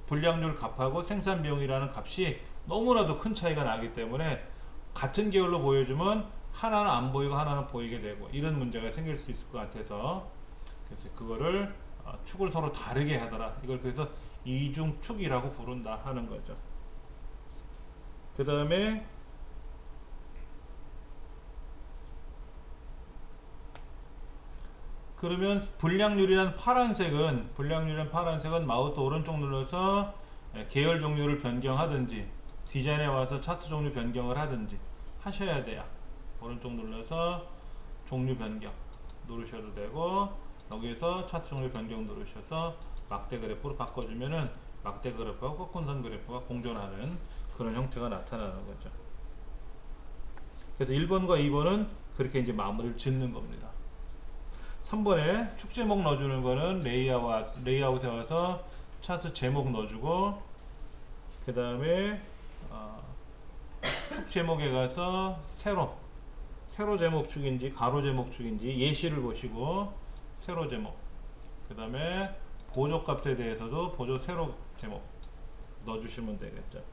불량률 값하고 생산 비용이라는 값이 너무나도 큰 차이가 나기 때문에 같은 계열로 보여주면 하나는 안 보이고 하나는 보이게 되고 이런 문제가 생길 수 있을 것 같아서, 그래서 그거를 축을 서로 다르게 하더라. 이걸 그래서 이중축이라고 부른다 하는 거죠. 그 다음에 그러면 불량률이란 파란색은 마우스 오른쪽 눌러서 계열 종류를 변경하든지 디자인에 와서 차트 종류 변경을 하든지 하셔야 돼요. 오른쪽 눌러서 종류 변경 누르셔도 되고, 여기에서 차트 종류 변경 누르셔서 막대 그래프로 바꿔주면은 막대 그래프와 꺾은 선 그래프가 공존하는 그런 형태가 나타나는 거죠. 그래서 1번과 2번은 그렇게 이제 마무리를 짓는 겁니다. 3번에 축 제목 넣어주는 거는 레이아웃에 와서 차트 제목 넣어주고, 그 다음에 축 제목에 가서 세로 제목 축인지 가로 제목 축인지 예시를 보시고 세로 제목, 그 다음에 보조 값에 대해서도 보조 세로 제목 넣어주시면 되겠죠.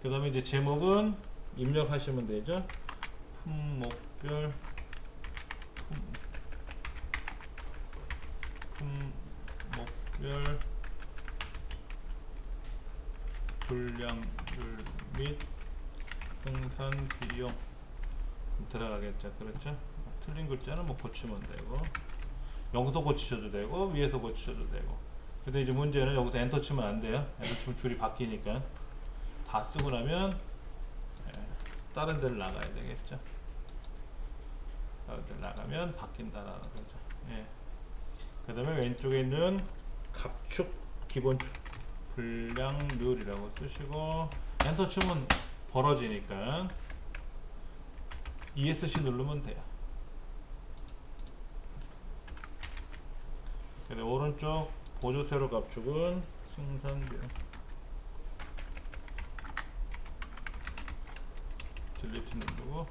그 다음에 이제 제목은 입력하시면 되죠. 품목별 불량률 및 생산 비용 들어가겠죠. 그렇죠? 틀린 글자는 뭐 고치면 되고, 여기서 고치셔도 되고 위에서 고치셔도 되고. 근데 이제 문제는 여기서 엔터 치면 안 돼요. 엔터 치면 줄이 바뀌니까 다 쓰고 나면 다른 데를 나가야 되겠죠. 다른 데를 나가면 바뀐다라는 거죠. 예. 그 다음에 왼쪽에 있는 갑축 기본축 불량률이라고 쓰시고 엔터 치면 벌어지니까 ESC 누르면 돼요. 그다음에 오른쪽 보조 세로 갑축은 생산비용 딜리트 누르고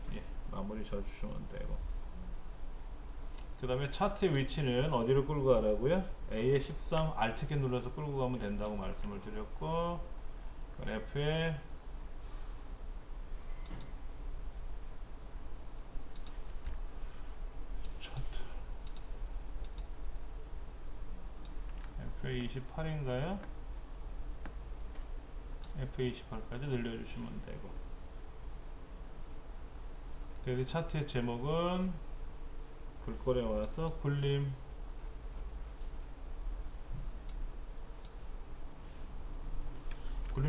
마무리 져주시면 되고, 그 다음에 차트의 위치는 어디로 끌고 가라고요? A에 13 Alt키 눌러서 끌고 가면 된다고 말씀을 드렸고, F에 차트 F에 28인가요? F에 28까지 늘려주시면 되고, 그래서 차트의 제목은 글꼴에 와서 굴림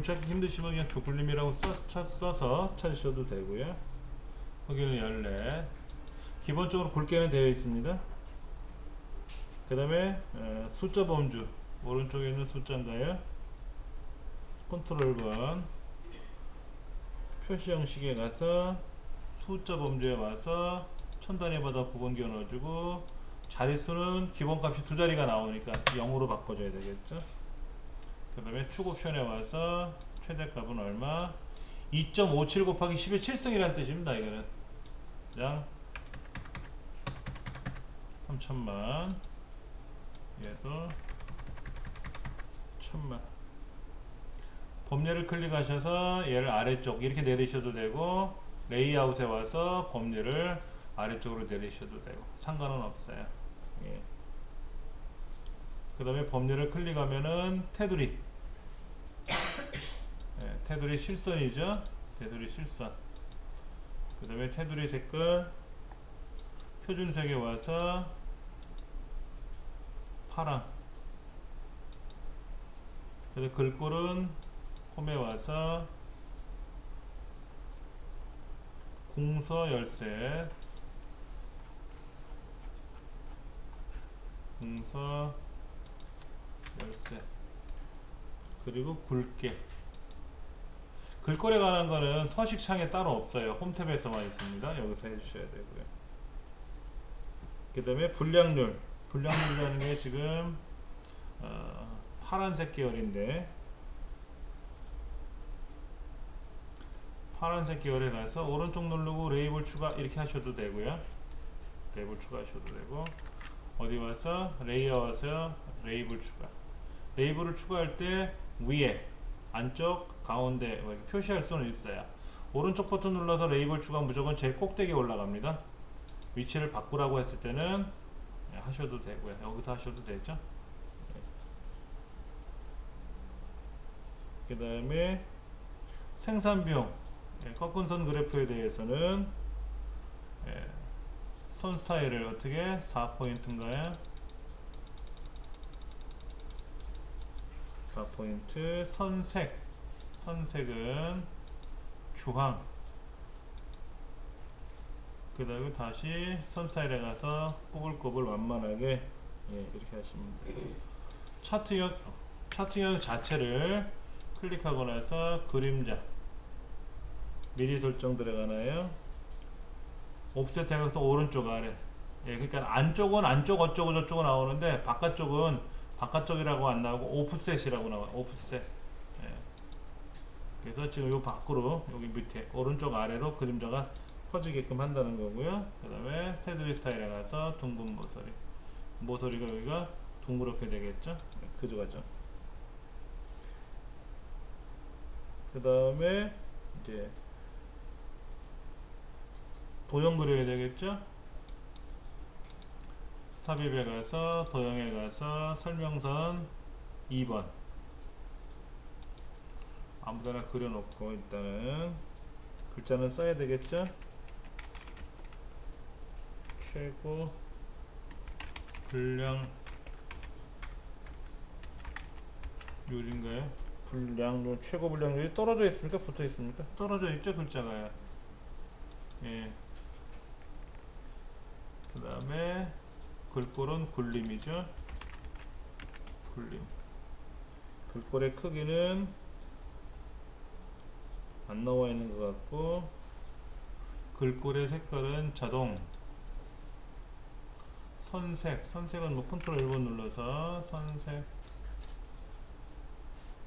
찾기 힘드시면 그냥 굴림이라고 써서 찾으셔도 되고요. 거기는 14 기본적으로 굵게는 되어 있습니다. 그 다음에 숫자 범주 오른쪽에 있는 숫자인가요? 컨트롤 번 표시 형식에 가서 숫자 범주에 와서 천 단위마다 구분기어 넣어주고, 자릿수는 기본값이 두 자리가 나오니까 0으로 바꿔줘야 되겠죠. 그 다음에 축 옵션에 와서 최대값은 얼마? 2.57 곱하기 10의 7승이라는 뜻입니다. 이거는 그냥 3천만, 얘도 1000만. 범례를 클릭하셔서 얘를 아래쪽 이렇게 내리셔도 되고, 레이아웃에 와서 범례를 아래쪽으로 내리셔도 되고 상관은 없어요. 예. 그 다음에 범례를 클릭하면은 테두리 테두리 실선이죠. 테두리 실선. 그 다음에 테두리 색깔 표준색에 와서 파랑. 그래서 글꼴은 홈에 와서 궁서 열쇠, 궁서 열쇠, 그리고 굵게. 글꼴에 관한 거는 서식창에 따로 없어요. 홈 탭에서만 있습니다. 여기서 해주셔야 되고요. 그 다음에 불량률이라는 게 지금 파란색 계열인데, 파란색 계열에 가서 오른쪽 누르고 레이블 추가 이렇게 하셔도 되고요. 레이블 추가하셔도 되고, 어디 와서 레이어 와서 레이블 추가. 레이블을 추가할 때 위에 안쪽 가운데 이렇게 표시할 수는 있어요. 오른쪽 버튼 눌러서 레이블 추가 무조건 제일 꼭대기에 올라갑니다. 위치를 바꾸라고 했을 때는 하셔도 되고요. 여기서 하셔도 되죠. 그 다음에 생산 비용, 꺾은 선 그래프에 대해서는 선 스타일을 어떻게 4포인트인가요? 4포인트. 선색은 주황. 그 다음에 다시 선 스타일에 가서 꼬불꼬불 완만하게 이렇게 하시면 돼요. 차트형 자체를 클릭하고 나서 그림자 미리 설정 들어가나요? 옵셋 해서 오른쪽 아래. 그러니까 안쪽은 안쪽 어쩌고 저쩌고 나오는데 바깥쪽은 바깥쪽이라고 안 나오고 오프셋이라고 나와요. 오프셋. 그래서 지금 요 밖으로 여기 밑에 오른쪽 아래로 그림자가 퍼지게끔 한다는 거고요. 그 다음에 테두리 스타일에 가서 둥근 모서리가 여기가 둥그렇게 되겠죠. 그죠. 그 다음에 이제 도형 그려야 되겠죠. 삽입에 가서 도형에 가서 설명선 2번 아무데나 그려놓고 일단은 글자는 써야 되겠죠. 최고 불량률인가요? 불량률, 최고 불량률이 떨어져 있습니까? 붙어 있습니까? 떨어져 있죠, 글자가요. 그 다음에 글꼴은 굴림이죠. 굴림. 글꼴의 크기는 안 나와 있는 것 같고, 글꼴의 색깔은 자동. 선색은 뭐 컨트롤 1번 눌러서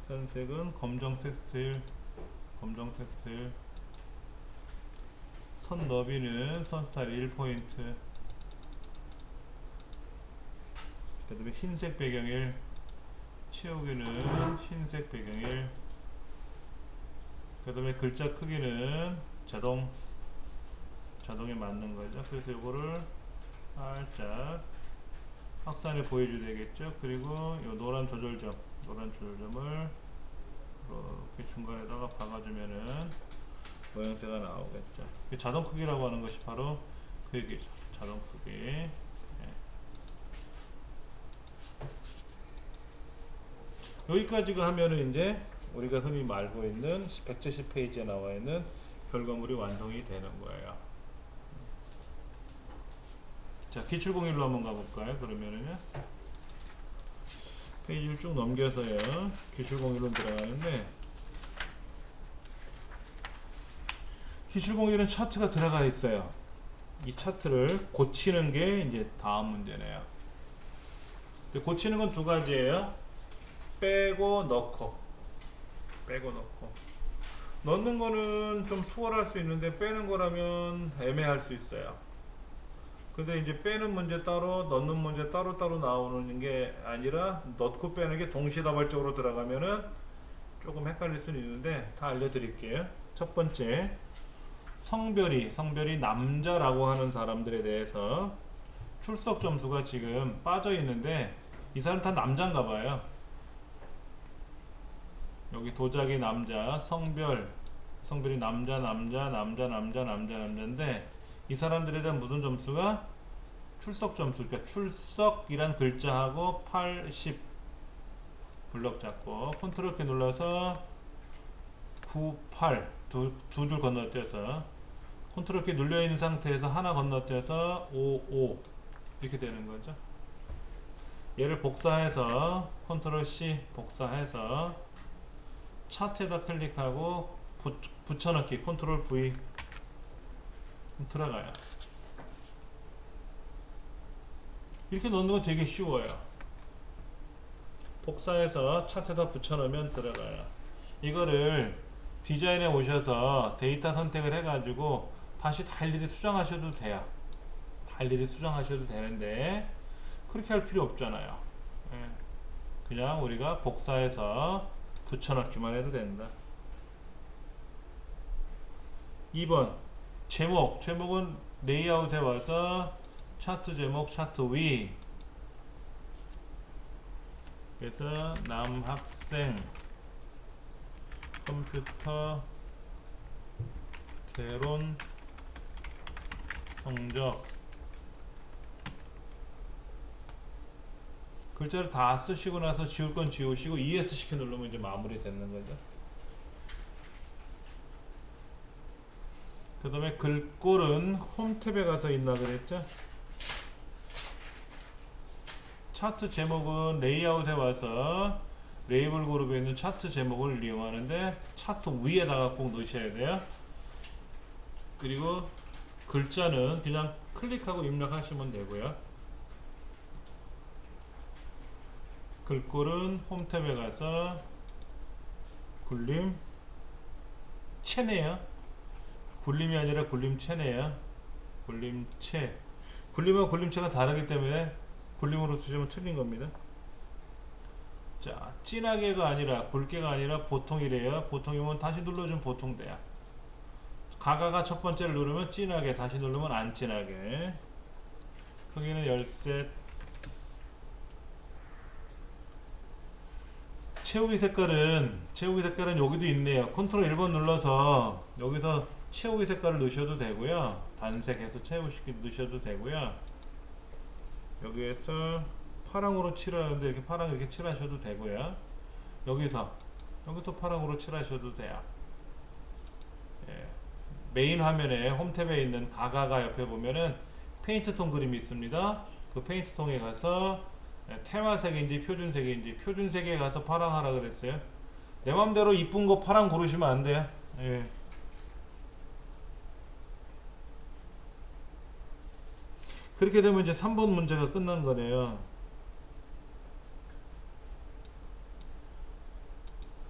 선색은 검정 텍스틸. 선 너비는 선 스타일 1포인트. 그 다음에 흰색 배경일, 채우기는 흰색 배경일. 그 다음에 글자 크기는 자동에 맞는 거죠. 그래서 이거를 살짝 확산해 보여줘야 되겠죠. 그리고 요 노란 조절점을 이렇게 중간에다가 박아주면은 모양새가 나오겠죠. 자동 크기라고 하는 것이 바로 그 얘기죠. 자동 크기. 여기까지가 하면은 이제 우리가 흔히 알고 있는 170페이지에 나와 있는 결과물이 완성이 되는 거예요. 자, 기출공일로 한번 가볼까요? 그러면은요, 페이지를 쭉 넘겨서요, 기출공일로 들어가는데, 기출공일은 차트가 들어가 있어요. 이 차트를 고치는 게 이제 다음 문제네요. 고치는 건 두 가지예요. 빼고 넣고. 넣는 거는 좀 수월할 수 있는데 빼는 거라면 애매할 수 있어요. 근데 이제 빼는 문제 따로, 넣는 문제 따로 나오는 게 아니라 넣고 빼는 게 동시다발적으로 들어가면은 조금 헷갈릴 수는 있는데 다 알려드릴게요. 첫 번째, 성별이 남자라고 하는 사람들에 대해서 출석 점수가 지금 빠져 있는데 이 사람 다 남자인가 봐요. 여기 도자기 남자, 성별이 남자인데 이 사람들에 대한 무슨 점수가 출석 점수, 그러니까 출석이란 글자하고 80 블럭 잡고 컨트롤 키 눌러서 98 두 줄 건너뛰어서 컨트롤 키 눌려 있는 상태에서 하나 건너뛰어서 55 이렇게 되는 거죠. 얘를 복사해서 컨트롤 C 복사해서 차트에다 클릭하고 붙여넣기 컨트롤 V 들어가요. 이렇게 넣는 건 되게 쉬워요. 복사해서 차트에다 붙여넣으면 들어가요. 이거를 디자인에 오셔서 데이터 선택을 해가지고 다시 다 일일이 수정하셔도 돼요. 다 일일이 수정하셔도 되는데 그렇게 할 필요 없잖아요. 예. 그냥 우리가 복사해서 붙여넣기만 해도 된다. 2번 제목은 레이아웃에 와서 차트 제목 차트 위, 그래서 남학생 컴퓨터 개론 성적 글자를 다 쓰시고 나서 지울 건 지우시고 ESC 키 누르면 이제 마무리 되는 거죠. 그 다음에 글꼴은 홈 탭에 가서 있나 그랬죠. 차트 제목은 레이아웃에 와서 레이블 그룹에 있는 차트 제목을 이용하는데 차트 위에다가 꼭 넣으셔야 돼요. 그리고 글자는 그냥 클릭하고 입력하시면 되고요. 글꼴은 홈 탭에 가서 굴림 체네요. 굴림이 아니라 굴림체네요. 굴림체. 굴림과 굴림체가 다르기 때문에 굴림으로 쓰시면 틀린 겁니다. 자, 진하게가 아니라 굵게가 아니라 보통이래요. 보통이면 다시 눌러주면 보통 돼요. 가가가 첫 번째를 누르면 진하게, 다시 누르면 안 진하게. 크기는 13. 채우기 색깔은 여기도 있네요. 컨트롤 1번 눌러서 여기서 채우기 색깔을 넣으셔도 되고요. 단색해서 채우시기 넣으셔도 되고요. 여기에서 파랑으로 칠하는데 이렇게 파랑 이렇게 칠하셔도 되고요. 여기서 파랑으로 칠하셔도 돼요. 예. 메인 화면에 홈 탭에 있는 가가가 옆에 보면은 페인트 톤 그림이 있습니다. 그 페인트 톤에 가서 테마색인지 표준색인지 표준색에 가서 파랑 하라 그랬어요. 내 맘대로 이쁜 거 파랑 고르시면 안 돼요. 예. 그렇게 되면 이제 3번 문제가 끝난 거네요.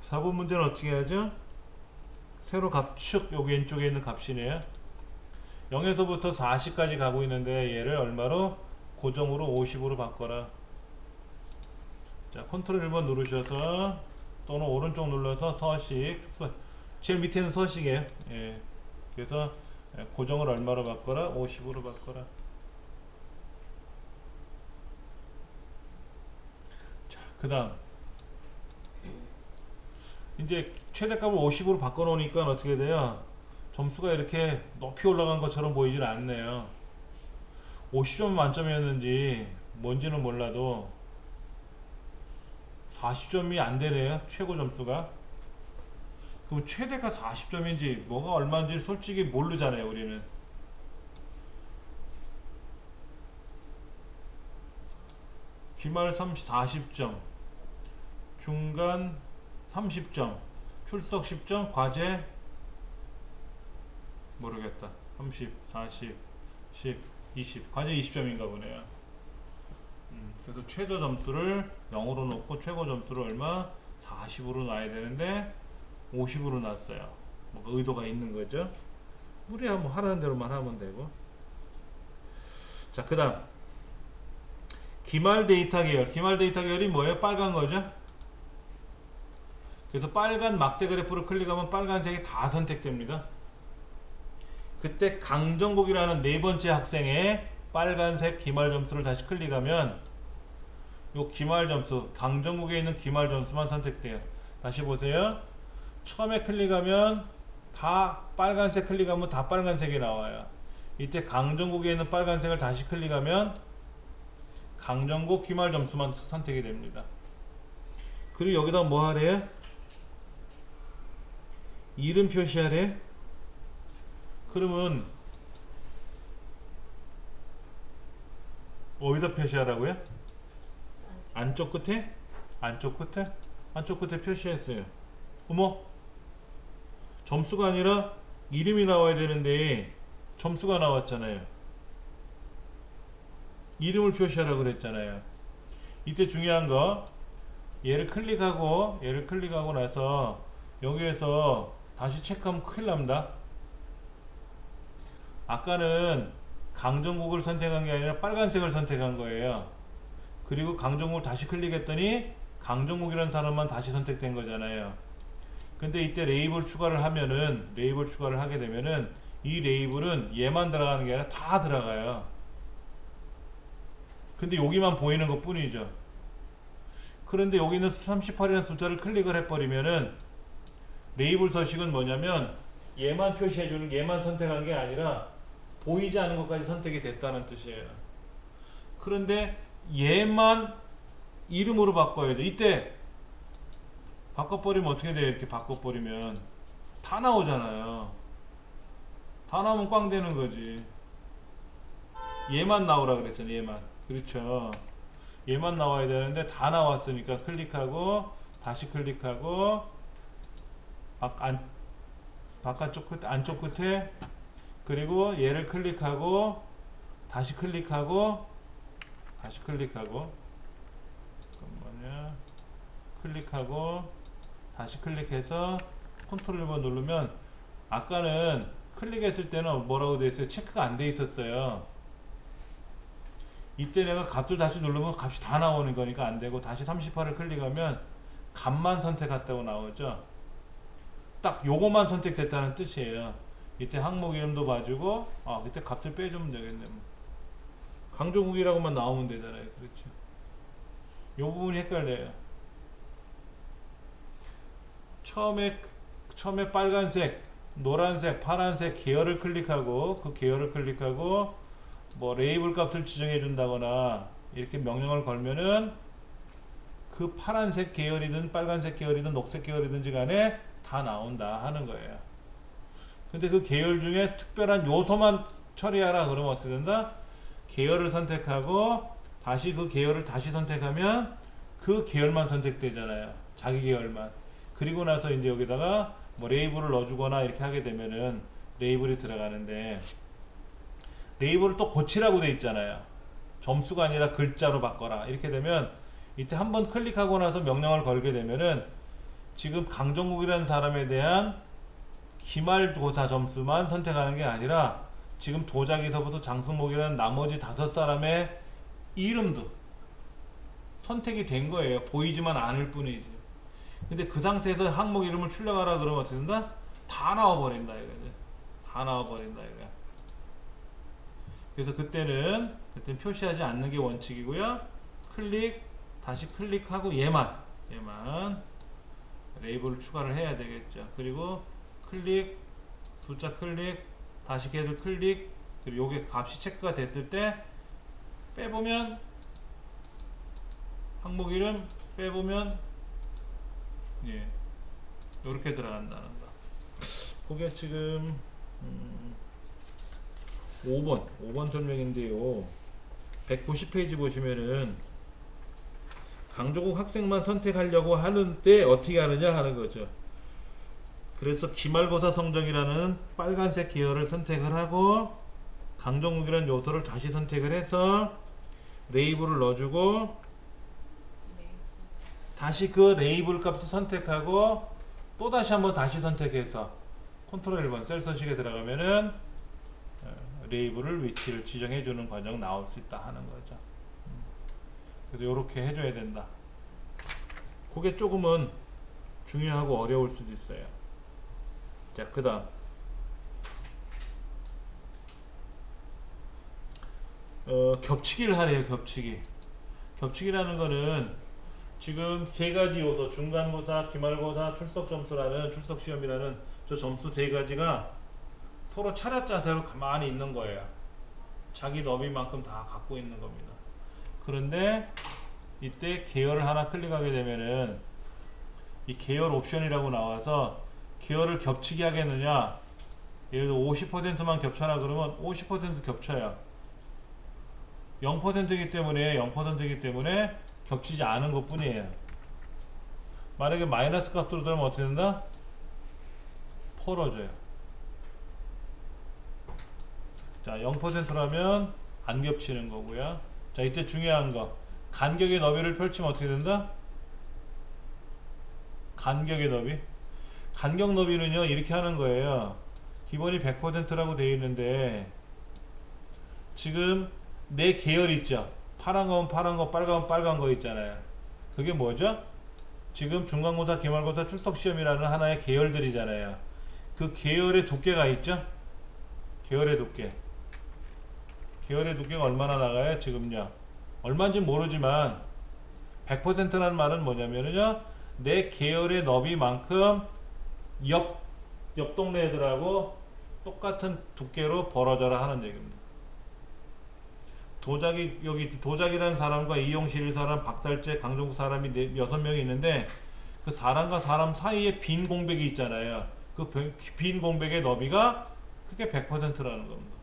4번 문제는 어떻게 하죠? 세로 값축 여기 왼쪽에 있는 값이네요. 0에서부터 40까지 가고 있는데 얘를 얼마로? 고정으로 50으로 바꿔라. 자, 컨트롤 1번 누르셔서 또는 오른쪽 눌러서 서식, 제일 밑에는 서식이에요. 예. 그래서 고정을 얼마로 바꿔라? 50으로 바꿔라. 그 다음 이제 최대값을 50으로 바꿔 놓으니까 어떻게 돼요? 점수가 이렇게 높이 올라간 것처럼 보이질 않네요. 50점 만점이었는지 뭔지는 몰라도 40점이 안 되네요. 최고 점수가. 그럼 최대가 40점인지 뭐가 얼마인지 솔직히 모르잖아요. 우리는. 기말 40점, 중간 30점, 출석 10점, 과제 모르겠다. 30, 40, 10, 20, 과제 20점인가 보네요. 그래서 최저 점수를 0으로 놓고 최고 점수를 얼마? 40으로 놔야 되는데 50으로 놨어요. 뭐가 의도가 있는 거죠. 우리야 뭐 하라는 대로만 하면 되고. 자, 그 다음 기말 데이터 계열. 기말 데이터 계열이 뭐예요? 빨간 거죠. 그래서 빨간 막대 그래프를 클릭하면 빨간색이 다 선택됩니다. 그때 강정국이라는 네 번째 학생의 빨간색 기말 점수를 다시 클릭하면 요 기말 점수, 강정국에 있는 기말 점수만 선택돼요. 다시 보세요. 처음에 클릭하면 다 빨간색 클릭하면 다 빨간색이 나와요. 이때 강정국에 있는 빨간색을 다시 클릭하면 강정국 기말 점수만 선택이 됩니다. 그리고 여기다 뭐 하래? 이름 표시하래? 그러면 어디다 표시하라고요? 안쪽 끝에? 안쪽 끝에? 안쪽 끝에 표시했어요. 어머, 점수가 아니라 이름이 나와야 되는데 점수가 나왔잖아요. 이름을 표시하라고 그랬잖아요. 이때 중요한 거, 얘를 클릭하고 나서 여기에서 다시 체크하면 큰일 납니다. 아까는 강정국을 선택한 게 아니라 빨간색을 선택한 거예요. 그리고 강정국을 다시 클릭했더니 강정국이라는 사람만 다시 선택된 거잖아요. 근데 이때 레이블 추가를 하게 되면은 이 레이블은 얘만 들어가는 게 아니라 다 들어가요. 근데 여기만 보이는 것 뿐이죠. 그런데 여기 있는 38이라는 숫자를 클릭을 해버리면은 레이블 서식은 뭐냐면 얘만 표시해주는, 얘만 선택한 게 아니라 보이지 않는 것까지 선택이 됐다는 뜻이에요. 그런데 얘만 이름으로 바꿔야 돼. 이때 바꿔버리면 어떻게 돼요? 이렇게 바꿔버리면 다 나오잖아요. 다 나오면 꽝 되는 거지. 얘만 나오라 그랬잖아요. 얘만. 그렇죠. 얘만 나와야 되는데 다 나왔으니까 클릭하고 다시 클릭하고 바깥쪽 끝, 안쪽 끝에, 그리고 얘를 클릭하고 다시 클릭하고 다시 클릭하고, 잠깐만요. 클릭하고 다시 클릭해서 컨트롤 1번 누르면, 아까는 클릭했을 때는 뭐라고 돼 있어요? 체크가 안 돼 있었어요. 이때 내가 값을 다시 누르면 값이 다 나오는 거니까 안 되고, 다시 38을 클릭하면 값만 선택했다고 나오죠. 딱 요거만 선택됐다는 뜻이에요. 이때 항목 이름도 봐주고, 이때 값을 빼주면 되겠네. 강조국이라고만 나오면 되잖아요. 그렇죠. 요 부분이 헷갈려요. 처음에 빨간색, 노란색, 파란색 계열을 클릭하고, 그 계열을 클릭하고 뭐 레이블 값을 지정해 준다거나 이렇게 명령을 걸면은 그 파란색 계열이든 빨간색 계열이든 녹색 계열이든지 간에 다 나온다 하는 거예요. 근데 그 계열 중에 특별한 요소만 처리하라 그러면 어떻게 된다? 계열을 선택하고 다시 그 계열을 다시 선택하면 그 계열만 선택되잖아요. 자기 계열만. 그리고 나서 이제 여기다가 뭐 레이블을 넣어주거나 이렇게 하게 되면은 레이블이 들어가는데, 레이블을 또 고치라고 돼 있잖아요. 점수가 아니라 글자로 바꿔라. 이렇게 되면 이때 한번 클릭하고 나서 명령을 걸게 되면은 지금 강정국이라는 사람에 대한 기말고사 점수만 선택하는 게 아니라 지금 도자기서부터 장승목이라는 나머지 5사람의 이름도 선택이 된 거예요. 보이지만 않을 뿐이지. 근데 그 상태에서 항목 이름을 출력하라 그러면 어떻게 된다? 다 나와버린다 이거지. 다 나와버린다 이거야. 그래서 그때는 표시하지 않는 게 원칙이고요. 클릭, 다시 클릭하고 얘만 레이블을 추가를 해야 되겠죠. 그리고 클릭, 숫자 클릭, 다시 계속 클릭, 그리고 요게 값이 체크가 됐을 때 빼보면, 항목 이름 빼보면 요렇게 들어간다는 거. 그게 지금 5번 설명인데요. 190페이지 보시면은 강조국 학생만 선택하려고 하는데 어떻게 하느냐 하는 거죠. 그래서 기말고사 성적이라는 빨간색 계열을 선택을 하고 강정국이라는 요소를 다시 선택을 해서 레이블을 넣어주고, 다시 그 레이블 값을 선택하고 또 다시 한번 다시 선택해서 컨트롤 1번 셀 서식에 들어가면은 레이블을 위치를 지정해 주는 과정 나올 수 있다 하는 거죠. 그래서 이렇게 해줘야 된다. 그게 조금은 중요하고 어려울 수도 있어요. 자, 그 다음 겹치기를 하래요. 겹치기라는 거는 지금 3가지 요소, 중간고사, 기말고사, 출석점수라는, 출석시험이라는 저 점수 3가지가 서로 차렷 자세로 가만히 있는 거예요. 자기 너비만큼 다 갖고 있는 겁니다. 그런데 이때 계열을 하나 클릭하게 되면은 이 계열 옵션이라고 나와서 계열을 겹치게 하겠느냐. 예를 들어 50%만 겹쳐라 그러면 50% 겹쳐요. 0%이기 때문에 0%이기 때문에 겹치지 않은 것 뿐이에요. 만약에 마이너스 값으로 들어가면 어떻게 된다? 폴어져요. 자, 0%라면 안 겹치는 거고요. 자, 이때 중요한 거, 간격의 너비를 펼치면 어떻게 된다? 간격의 너비. 간격 너비는요, 이렇게 하는 거예요. 기본이 100%라고 되어 있는데 지금 내 계열 있죠? 파란 건 파란 거, 빨간 건 빨간 거 있잖아요. 그게 뭐죠? 지금 중간고사, 기말고사, 출석시험이라는 하나의 계열들이잖아요. 그 계열의 두께가 있죠? 계열의 두께. 계열의 두께가 얼마나 나가요? 지금요. 얼마인지 모르지만 100%라는 말은 뭐냐면요, 내 계열의 너비만큼 옆 동네 애들하고 똑같은 두께로 벌어져라 하는 얘기입니다. 여기 도자기라는 사람과 이용실 사람, 박달재, 강종국 사람이 6명이 있는데 그 사람과 사람 사이에 빈 공백이 있잖아요. 그 빈 공백의 너비가 그게 100%라는 겁니다.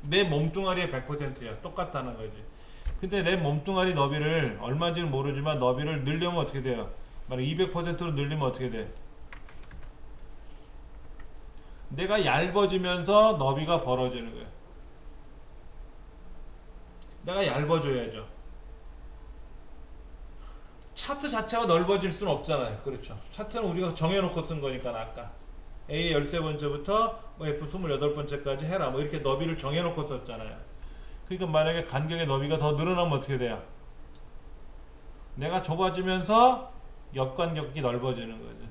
내 몸뚱아리의 100%야. 똑같다는 거지. 근데 내 몸뚱아리 너비를 얼마인지는 모르지만 너비를 늘려면 어떻게 돼요? 만약 200%로 늘리면 어떻게 돼? 내가 얇아지면서 너비가 벌어지는 거예요. 내가 얇아져야죠. 차트 자체가 넓어질 수는 없잖아요. 그렇죠. 차트는 우리가 정해놓고 쓴 거니까 아까 A 13번째부터 뭐 F 28번째까지 해라 뭐 이렇게 너비를 정해놓고 썼잖아요. 그러니까 만약에 간격의 너비가 더 늘어나면 어떻게 돼요? 내가 좁아지면서 옆 간격이 넓어지는 거죠.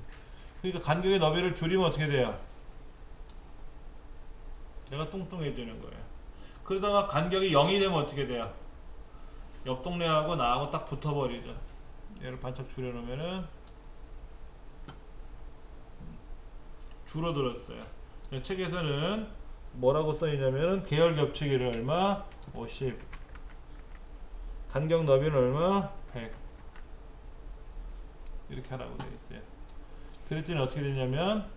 그러니까 간격의 너비를 줄이면 어떻게 돼요? 내가 뚱뚱해지는 거예요. 그러다가 간격이 0이 되면 어떻게 돼요? 옆 동네하고 나하고 딱 붙어버리죠. 얘를 반짝 줄여놓으면은 줄어들었어요. 책에서는 뭐라고 써있냐면은 계열 겹치기를 얼마? 50. 간격 너비는 얼마? 100. 이렇게 하라고 되어 있어요. 그랬더니 어떻게 되냐면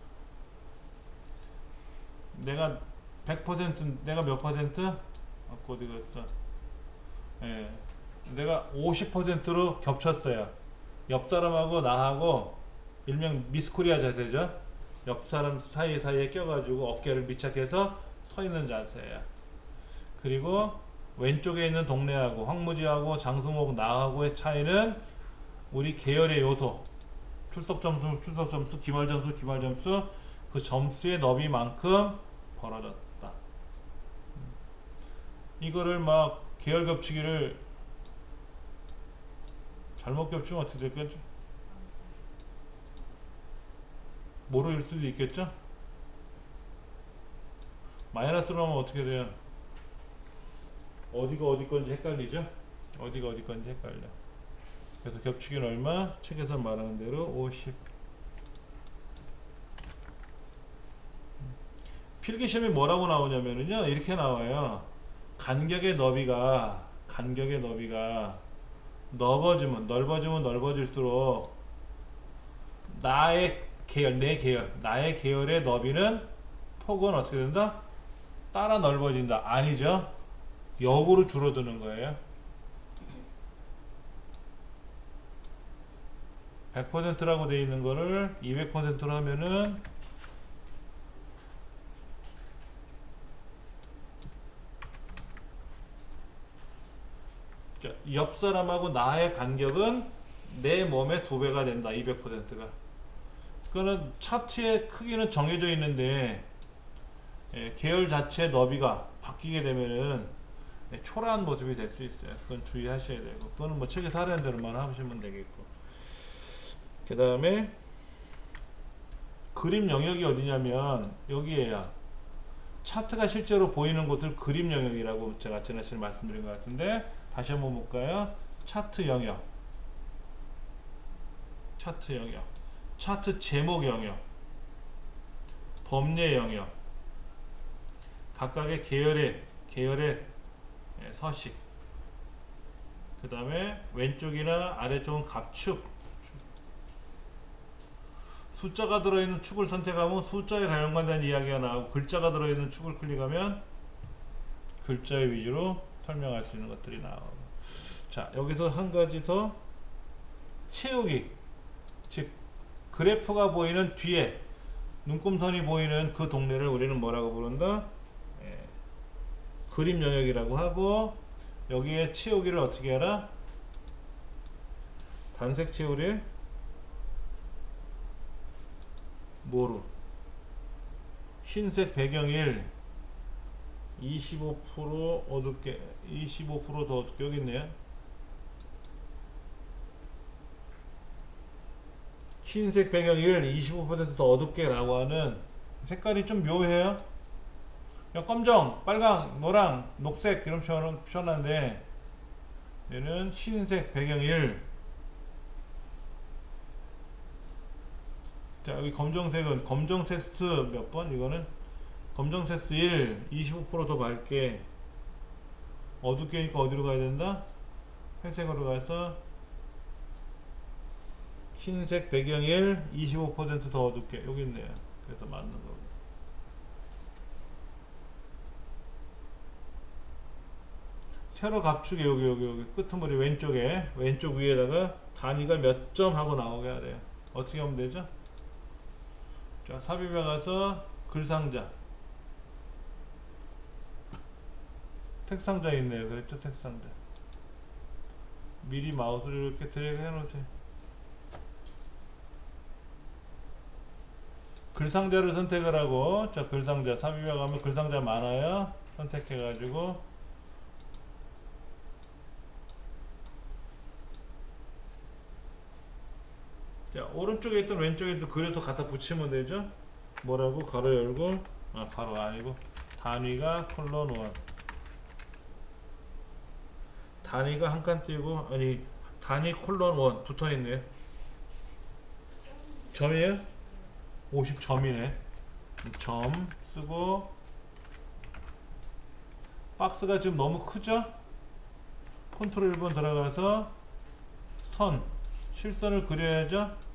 내가 100% 내가 몇 퍼센트? 어디 갔어? 예. 내가 50%로 겹쳤어요. 옆 사람하고 나하고 일명 미스코리아 자세죠. 옆 사람 사이에 껴가지고 어깨를 밀착해서 서 있는 자세예요. 그리고 왼쪽에 있는 동네하고 황무지하고 장승호하고 나하고의 차이는 우리 계열의 요소, 출석 점수, 기말 점수, 그 점수의 너비만큼 벌어졌다. 이거를 막 계열 겹치기를 잘못 겹치면 어떻게 될까요? 모르일 수도 있겠죠? 마이너스로 하면 어떻게 돼요? 어디가 어디 건지 헷갈리죠? 어디가 어디 건지 헷갈려. 그래서 겹치기는 얼마? 책에서 말하는 대로 50. 필기시험이 뭐라고 나오냐면요, 이렇게 나와요. 간격의 너비가 넓어지면 넓어질수록 나의 계열의 너비는 폭은 어떻게 된다? 따라 넓어진다. 아니죠. 역으로 줄어드는 거예요. 100%라고 되어 있는 거를 200%로 하면은 옆 사람하고 나의 간격은 내 몸의 2배가 된다. 200%가. 그거는 차트의 크기는 정해져 있는데 계열 자체의 너비가 바뀌게 되면은 초라한 모습이 될 수 있어요. 그건 주의하셔야 되고, 그거는 뭐 책에서 하라는 대로만 하시면 되겠고. 그 다음에 그림 영역이 어디냐면 여기에요. 차트가 실제로 보이는 곳을 그림 영역이라고 제가 지난시간에 말씀드린 것 같은데, 다시 한번 볼까요? 차트 영역, 차트 제목 영역, 범례 영역, 각각의 계열의 서식, 그 다음에 왼쪽이나 아래쪽은 갑축, 숫자가 들어있는 축을 선택하면 숫자에 관련된 이야기가 나오고, 글자가 들어있는 축을 클릭하면 글자의 위주로 설명할 수 있는 것들이 나오고. 자, 여기서 한 가지 더 채우기, 즉 그래프가 보이는 뒤에 눈금선이 보이는 그 동네를 우리는 뭐라고 부른다? 예, 그림 영역이라고 하고, 여기에 채우기를 어떻게 하라? 단색 채우기 뭐로? 흰색 배경일 25% 어둡게, 25%더 어둡게. 여기 있네요. 흰색 배경일 25%더 어둡게 라고 하는, 색깔이 좀 묘해요. 검정, 빨강, 노랑, 녹색 이런 표현은 표현한데, 얘는 흰색 배경일. 자, 여기 검정색은 검정 텍스트 몇 번? 이거는 검정 텍스트 1, 25%더 밝게. 어둡게니까 어디로 가야 된다? 회색으로 가서 흰색 배경일 25%더 어둡게. 여기 있네요. 그래서 맞는 거고. 세로 갑축에 여기 끄트머리 왼쪽에, 왼쪽 위에다가 단위가 몇 점 하고 나오게 하래요. 어떻게 하면 되죠? 자, 삽입에 가서 글상자, 택상자 있네요. 그랬죠? 택상자. 미리 마우스를 이렇게 드래그 해 놓으세요. 글상자를 선택을 하고, 자, 글상자 삽입에 가면 글상자 많아요. 선택해 가지고 자, 오른쪽에 있던 왼쪽에 있던 글에서 갖다 붙이면 되죠. 뭐라고? 가로 열고, 가로 아니고 단위가 콜론 1, 단위가 한 칸 띄고, 아니 단위 콜론 1 붙어있네요. 점이에요? 50점이네. 점 쓰고, 박스가 지금 너무 크죠? 컨트롤 1번 들어가서 선, 실선을 그려야죠.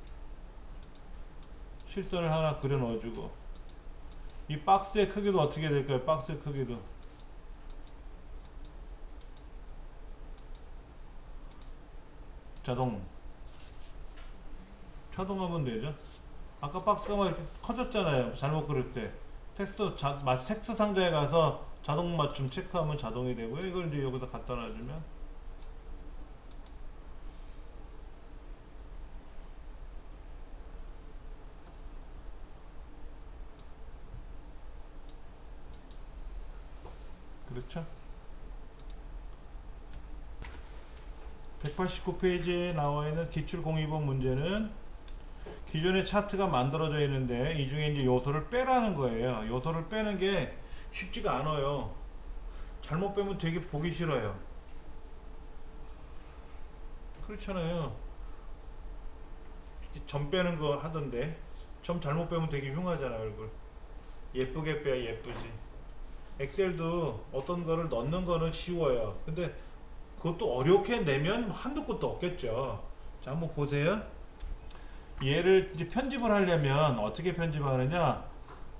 실선을 하나 그려 넣어주고, 이 박스의 크기도 어떻게 될까요? 박스의 크기도 자동하면 되죠. 아까 박스가 막 이렇게 커졌잖아요. 잘못 그릴 때 텍스트 상자에 가서 자동 맞춤 체크하면 자동이 되고요. 이걸 이제 여기다 갖다 놔주면 그렇죠. 189페이지에 나와 있는 기출 공이번 문제는 기존의 차트가 만들어져 있는데 이 중에 이제 요소를 빼라는 거예요. 요소를 빼는 게 쉽지가 않아요. 잘못 빼면 되게 보기 싫어요. 그렇잖아요. 점 빼는 거 하던데, 점 잘못 빼면 되게 흉하잖아. 얼굴 예쁘게 빼야 예쁘지. 엑셀도 어떤 거를 넣는 거는 쉬워요. 근데 그것도 어렵게 내면 한도 끝도 없겠죠. 자, 한번 보세요. 얘를 이제 편집을 하려면 어떻게 편집하느냐,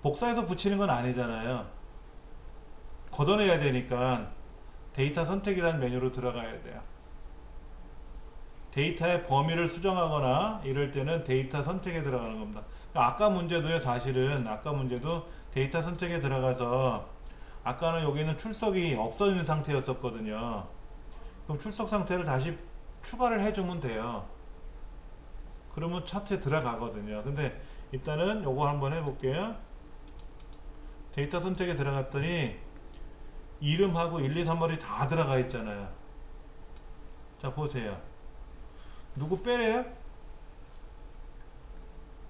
복사해서 붙이는 건 아니잖아요. 걷어내야 되니까 데이터 선택이라는 메뉴로 들어가야 돼요. 데이터의 범위를 수정하거나 이럴 때는 데이터 선택에 들어가는 겁니다. 아까 문제도요, 사실은 아까 문제도 데이터 선택에 들어가서, 아까는 여기는 출석이 없어지는 상태였었거든요. 그럼 출석 상태를 다시 추가를 해주면 돼요. 그러면 차트에 들어가거든요. 근데 일단은 요거 한번 해볼게요. 데이터 선택에 들어갔더니 이름하고 1, 2, 3월이 다 들어가 있잖아요. 자, 보세요. 누구 빼래요?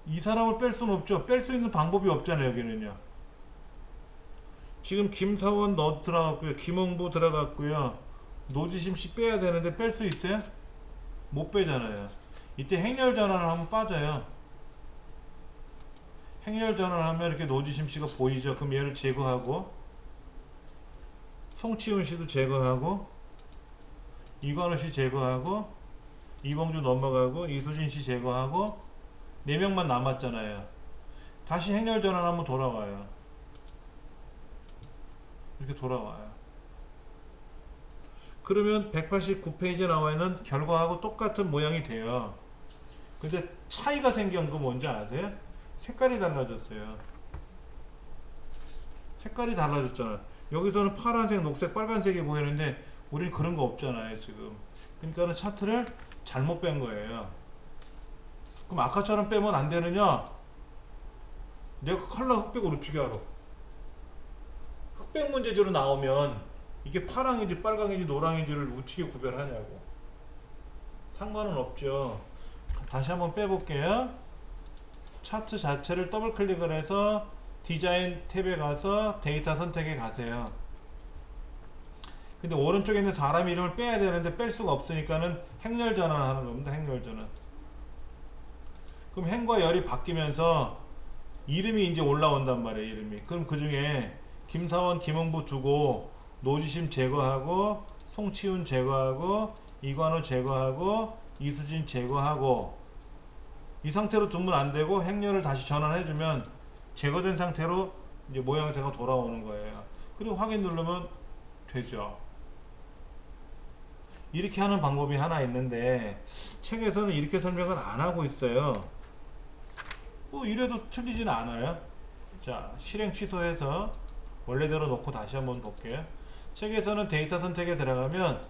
이 사람을 뺄 수는 없죠. 뺄 수 있는 방법이 없잖아요. 여기는요. 지금 김사원 들어갔고요. 김홍부 들어갔고요. 노지심씨 빼야 되는데 뺄 수 있어요? 못 빼잖아요. 이때 행렬 전환을 하면 빠져요. 행렬 전환을 하면 이렇게 노지심씨가 보이죠. 그럼 얘를 제거하고, 송치훈씨도 제거하고, 이관우씨 제거하고, 이봉주 넘어가고, 이수진씨 제거하고, 4명만 남았잖아요. 다시 행렬 전환하면 돌아와요. 이렇게 돌아와요. 그러면 189페이지에 나와 있는 결과하고 똑같은 모양이 돼요. 근데 차이가 생긴 거 뭔지 아세요? 색깔이 달라졌어요. 색깔이 달라졌잖아요. 여기서는 파란색, 녹색, 빨간색이 보이는데 우리는 그런 거 없잖아요 지금. 그러니까 차트를 잘못 뺀 거예요. 그럼 아까처럼 빼면 안 되느냐? 내가 컬러 흑백을 어떻게 알아? 흑백 문제지로 나오면 이게 파랑인지 빨강인지 노랑인지를 어떻게 구별하냐고. 상관은 없죠. 다시 한번 빼볼게요. 차트 자체를 더블 클릭을 해서 디자인 탭에 가서 데이터 선택에 가세요. 근데 오른쪽에 있는 사람 이름을 빼야 되는데 뺄 수가 없으니까는 행렬 전환하는 겁니다. 행렬 전환. 그럼 행과 열이 바뀌면서 이름이 이제 올라온단 말이에요. 이름이. 그럼 그 중에 김사원, 김흥부 두고 노지심 제거하고 송치훈 제거하고 이관우 제거하고 이수진 제거하고 이 상태로 두면 안 되고 행렬을 다시 전환해주면 제거된 상태로 이제 모양새가 돌아오는 거예요. 그리고 확인 누르면 되죠. 이렇게 하는 방법이 하나 있는데 책에서는 이렇게 설명을 안 하고 있어요. 뭐 이래도 틀리진 않아요. 자, 실행 취소해서 원래대로 놓고 다시 한번 볼게요. 책에서는 데이터 선택에 들어가면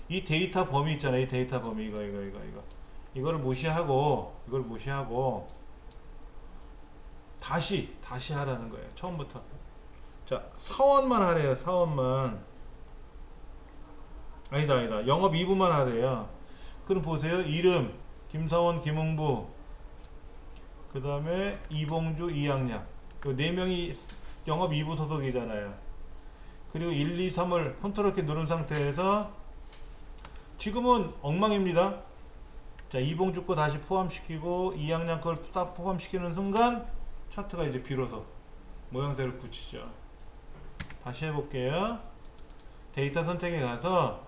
이 데이터 범위 있잖아요. 이 데이터 범위 이거를 무시하고 다시 하라는 거예요. 처음부터. 자, 사원만 하래요. 사원만. 아니다. 영업 2부만 하래요. 그럼 보세요. 이름 김사원, 김흥부, 그 다음에 이봉주, 이양양. 그 4명이 영업 2부 소속이잖아요. 그리고 1, 2, 3을 컨트롤 키 누른 상태에서 지금은 엉망입니다. 자, 이봉주 거 다시 포함시키고 이양양 걸 딱 포함시키는 순간 차트가 이제 비로소 모양새를 붙이죠. 다시 해볼게요. 데이터 선택에 가서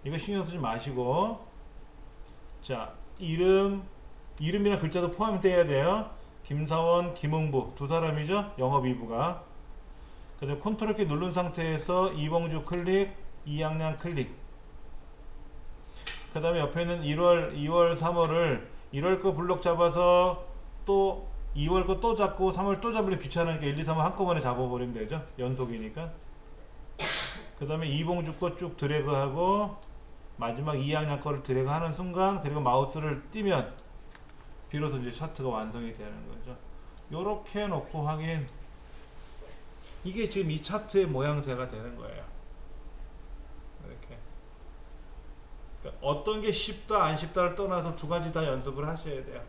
이거 신경 쓰지 마시고, 자, 이름이나 글자도 포함되어야 돼요. 김사원, 김흥부 두 사람이죠. 영업 2부가. 그 다음에 컨트롤 키 누른 상태에서 이봉주 클릭, 이양양 클릭. 그 다음에 옆에 있는 1월, 2월, 3월을 1월 거 블록 잡아서 또 2월 거 또 잡고 3월 또 잡으려 귀찮으니까 1, 2, 3을 한꺼번에 잡아버리면 되죠. 연속이니까. 그 다음에 이봉주 거 쭉 드래그하고 마지막 2학년 거를 드래그 하는 순간, 그리고 마우스를 띄면 비로소 이제 차트가 완성이 되는 거죠. 요렇게 놓고 확인. 이게 지금 이 차트의 모양새가 되는 거예요. 이렇게. 그러니까 어떤 게 쉽다 안 쉽다를 떠나서 두 가지 다 연습을 하셔야 돼요.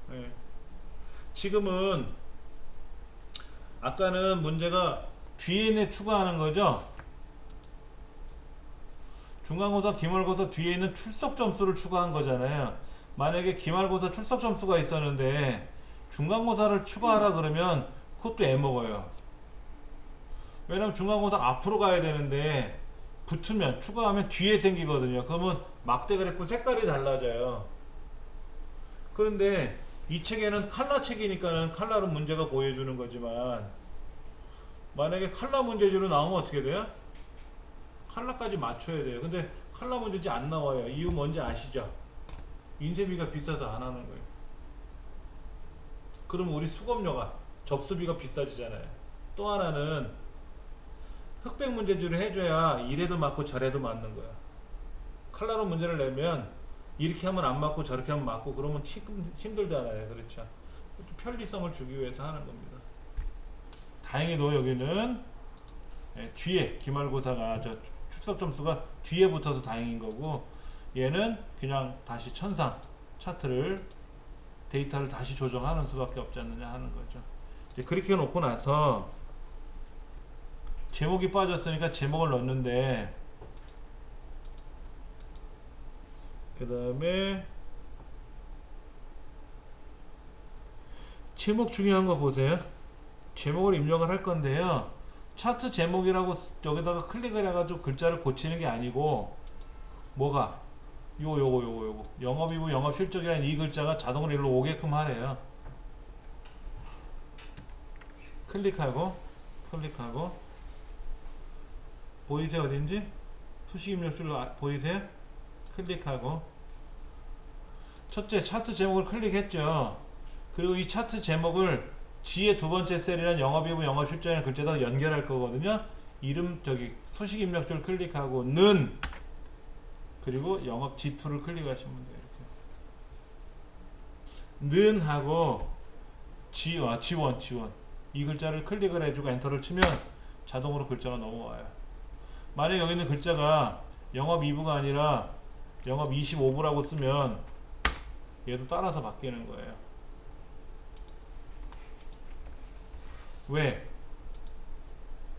네. 지금은 아까는 문제가 뒤에 있는 추가하는 거죠. 중간고사, 기말고사 뒤에 있는 출석 점수를 추가한 거잖아요. 만약에 기말고사 출석 점수가 있었는데 중간고사를 추가하라 그러면 그것도 애먹어요. 왜냐면 중간고사 앞으로 가야 되는데 붙으면, 추가하면 뒤에 생기거든요. 그러면 막대 그래프 색깔이 달라져요. 그런데 이 책에는 칼라 책이니까는 칼라로 문제가 보여주는 거지만, 만약에 칼라 문제지로 나오면 어떻게 돼요? 칼라까지 맞춰야 돼요. 근데 칼라 문제지 안 나와요. 이유 뭔지 아시죠? 인쇄비가 비싸서 안 하는 거예요. 그럼 우리 수검료가, 접수비가 비싸지잖아요. 또 하나는 흑백 문제지를 해줘야 이래도 맞고 저래도 맞는 거야. 칼라로 문제를 내면 이렇게 하면 안 맞고 저렇게 하면 맞고 그러면 힘들잖아요. 그렇죠? 편리성을 주기 위해서 하는 겁니다. 다행히도 여기는 뒤에 기말고사가 출석 점수가 뒤에 붙어서 다행인 거고, 얘는 그냥 다시 천상 차트를, 데이터를 다시 조정하는 수밖에 없지 않느냐 하는 거죠. 이제 그렇게 해놓고 나서 제목이 빠졌으니까 제목을 넣는데, 그 다음에 제목 중요한 거 보세요. 제목을 입력을 할 건데요. 차트 제목이라고 여기다가 클릭을 해가지고 글자를 고치는 게 아니고, 뭐가? 요거 영업이부 영업실적이라는 이 글자가 자동으로 일로 오게끔 하래요. 클릭하고 보이세요? 어딘지? 수식 입력줄로 보이세요? 클릭하고 첫째 차트 제목을 클릭했죠. 그리고 이 차트 제목을 G의 두 번째 셀이란 영업이부 영업실적이라는 글자에다 연결할 거거든요. 이름 저기 수식 입력줄 클릭하고 는 그리고 영업 G2를 클릭하시면 돼요. 이렇게 는 하고 G1 이 글자를 클릭을 해주고 엔터를 치면 자동으로 글자가 넘어와요. 만약 여기 있는 글자가 영업 2부가 아니라 영업 25부라고 쓰면 얘도 따라서 바뀌는 거예요. 왜?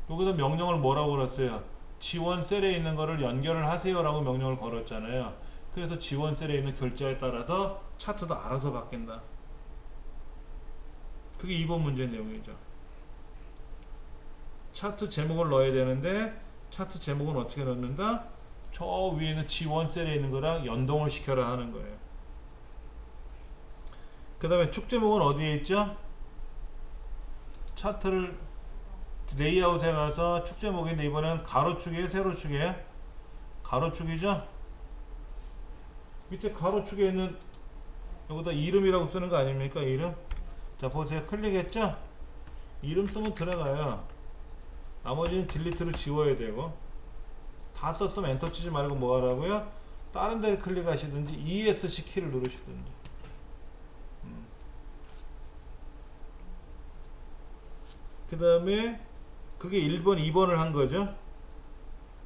여기다 명령을 뭐라고 걸었어요? G1 셀에 있는 거를 연결을 하세요 라고 명령을 걸었잖아요. 그래서 G1 셀에 있는 글자에 따라서 차트도 알아서 바뀐다. 그게 2번 문제의 내용이죠. 차트 제목을 넣어야 되는데 차트 제목은 어떻게 넣는다? 저 위에 있는 G1 셀에 있는 거랑 연동을 시켜라 하는 거예요. 그 다음에 축 제목은 어디에 있죠? 차트를 레이아웃에 가서 축 제목인데 이번엔 가로축이에요? 세로축이에요? 가로축이죠? 밑에 가로축에 있는 여기다 이름이라고 쓰는 거 아닙니까? 이름? 자 보세요. 클릭했죠? 이름 쓰면 들어가요. 나머지는 딜리트로 지워야 되고 다 썼으면 엔터 치지 말고 뭐 하라고요? 다른 데를 클릭하시든지 ESC 키를 누르시든지 그 다음에 그게 1번 2번을 한 거죠.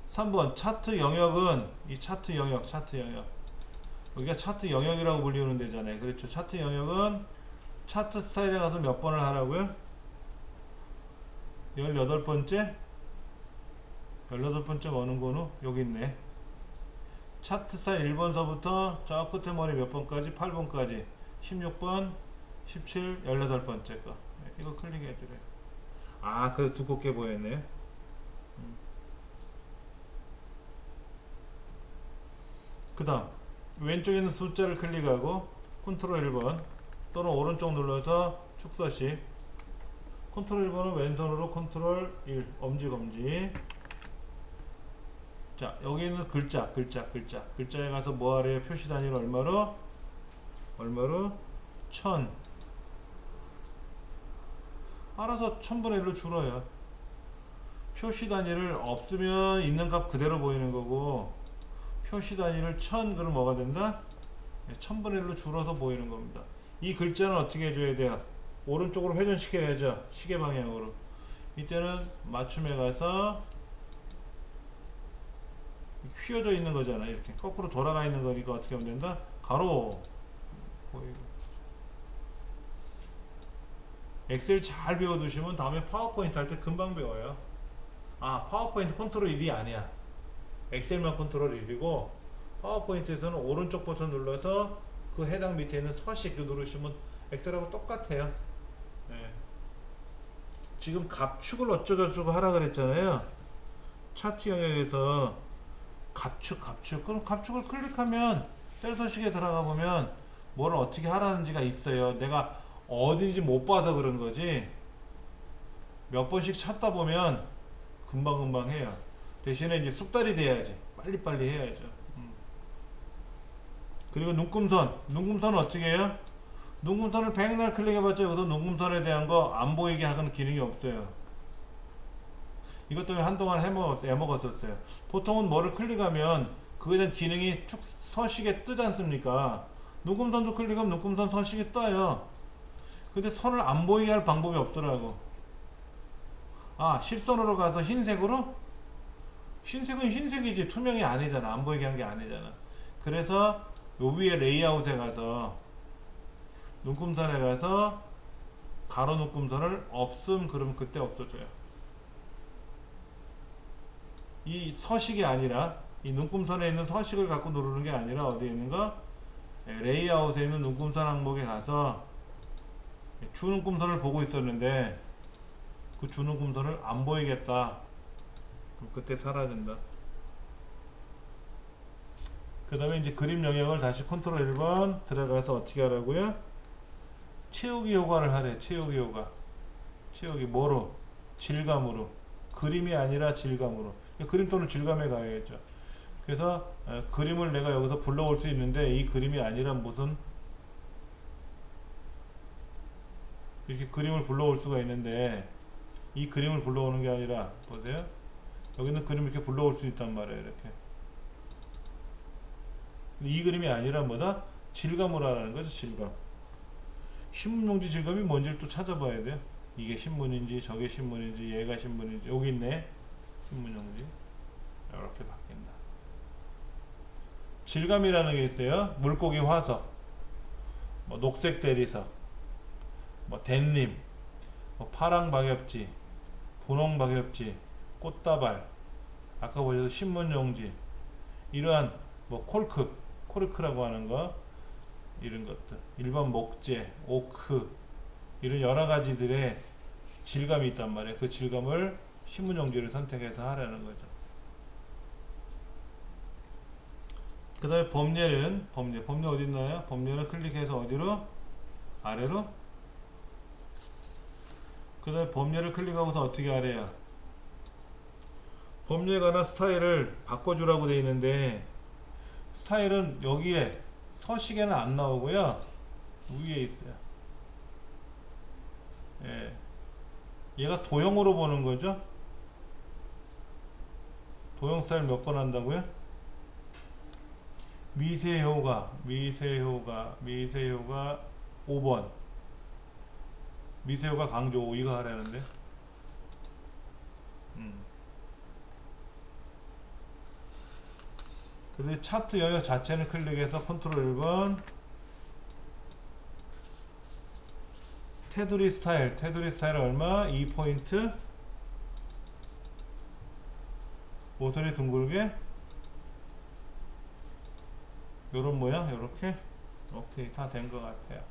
3번 차트 영역은 이 차트 영역 여기가 차트 영역이라고 불리우는 데잖아요. 그렇죠. 차트 영역은 차트 스타일에 가서 몇 번을 하라고요? 18번째 18번째가 어느 번호? 여기 있네. 차트 스타일 1번서부터 저 끝에 머리 몇 번까지? 8번까지 16번 17 18번째 거 이거 클릭해 주래요. 아 그래서 두껍게 보였네. 그 다음 왼쪽에 있는 숫자를 클릭하고 컨트롤 1번 또는 오른쪽 눌러서 축소식 컨트롤 1번은 왼손으로 컨트롤 1 엄지 자 여기 있는 글자에 가서 뭐 하래요? 표시 단위를 얼마로? 1000 알아서 1000분의 1로 줄어요. 표시 단위를 없으면 있는 값 그대로 보이는 거고 표시 단위를 1000 그럼 뭐가 된다? 1000분의 1로 줄어서 보이는 겁니다. 이 글자는 어떻게 해줘야 돼요? 오른쪽으로 회전시켜야죠. 시계 방향으로. 이때는 맞춤에 가서 휘어져 있는 거잖아. 이렇게 거꾸로 돌아가 있는 거니까 어떻게 하면 된다? 가로 보이고. 엑셀 잘 배워두시면 다음에 파워포인트 할 때 금방 배워요. 아 파워포인트 컨트롤 1이 아니야. 엑셀만 컨트롤 1이고 파워포인트에서는 오른쪽 버튼 눌러서 그 해당 밑에 있는 서식 누르시면 엑셀하고 똑같아요. 네. 지금 갑축을 어쩌고저쩌고 하라 그랬잖아요. 차트 영역에서 갑축 그럼 갑축을 클릭하면 셀 서식에 들어가 보면 뭘 어떻게 하라는지가 있어요. 내가 어딘지 못 봐서 그런 거지 몇 번씩 찾다 보면 금방금방 해요. 대신에 이제 숙달이 돼야지 빨리빨리 해야죠. 그리고 눈금선은 어떻게 해요? 눈금선을 백날 클릭해봤자 여기서 눈금선에 대한 거 안 보이게 하는 기능이 없어요. 이것 때문에 한동안 애먹었었어요. 보통은 뭐를 클릭하면 그거에 대한 기능이 쭉 서식에 뜨지 않습니까? 눈금선도 클릭하면 눈금선 서식이 떠요. 근데 선을 안 보이게 할 방법이 없더라고. 아 실선으로 가서 흰색으로? 흰색은 흰색이지 투명이 아니잖아. 안 보이게 한 게 아니잖아. 그래서 요 위에 레이아웃에 가서 눈금선에 가서 가로 눈금선을 없음 그러면 그때 없어져요. 이 서식이 아니라 이 눈금선에 있는 서식을 갖고 누르는 게 아니라 어디에 있는가? 레이아웃에 있는 눈금선 항목에 가서 주눈금선을 보고 있었는데 그 주눈금선을 안 보이겠다. 그럼 그때 사라진다. 그 다음에 이제 그림 영역을 다시 컨트롤 1번 들어가서 어떻게 하라고요? 채우기 효과를 하래. 채우기 효과. 채우기 뭐로? 질감으로. 그림이 아니라 질감으로. 그림 또는 질감에 가야겠죠. 그래서 그림을 내가 여기서 불러올 수 있는데 이 그림이 아니라 무슨 이렇게 그림을 불러올 수가 있는데 이 그림을 불러오는 게 아니라 보세요. 여기는 그림 이렇게 불러올 수 있단 말이에요. 이렇게 이 그림이 아니라 뭐다? 질감으로 하라는 거죠. 질감. 신문용지 질감이 뭔지를 또 찾아봐야 돼요. 이게 신문인지 저게 신문인지 얘가 신문인지 여기 있네. 신문용지 이렇게 바뀐다. 질감이라는 게 있어요. 물고기 화석, 뭐 녹색 대리석, 뭐 댄님, 뭐 파랑 박엽지, 분홍 박엽지, 꽃다발, 아까 보셔서 신문용지, 이러한 뭐 코르크라고 하는 거, 이런 것들, 일반 목재, 오크, 이런 여러 가지들의 질감이 있단 말이에요. 그 질감을 신문용지를 선택해서 하라는 거죠. 그 다음에 범례는 범례 어디 있나요? 범례를 클릭해서 어디로? 아래로? 그 다음에 범례를 클릭하고서 어떻게 하래요? 범례에 관한 스타일을 바꿔주라고 되어 있는데 스타일은 여기에 서식에는 안 나오고요. 위에 있어요. 예. 얘가 도형으로 보는 거죠. 도형 스타일 몇 번 한다고요? 미세효과 5번. 미세효과 강조 5 이거 하라는데. 근데 차트 영역 자체는 클릭해서 컨트롤 1번 테두리 스타일 얼마? 2포인트 모서리 둥글게 요런 모양 요렇게 오케이 다 된 것 같아요.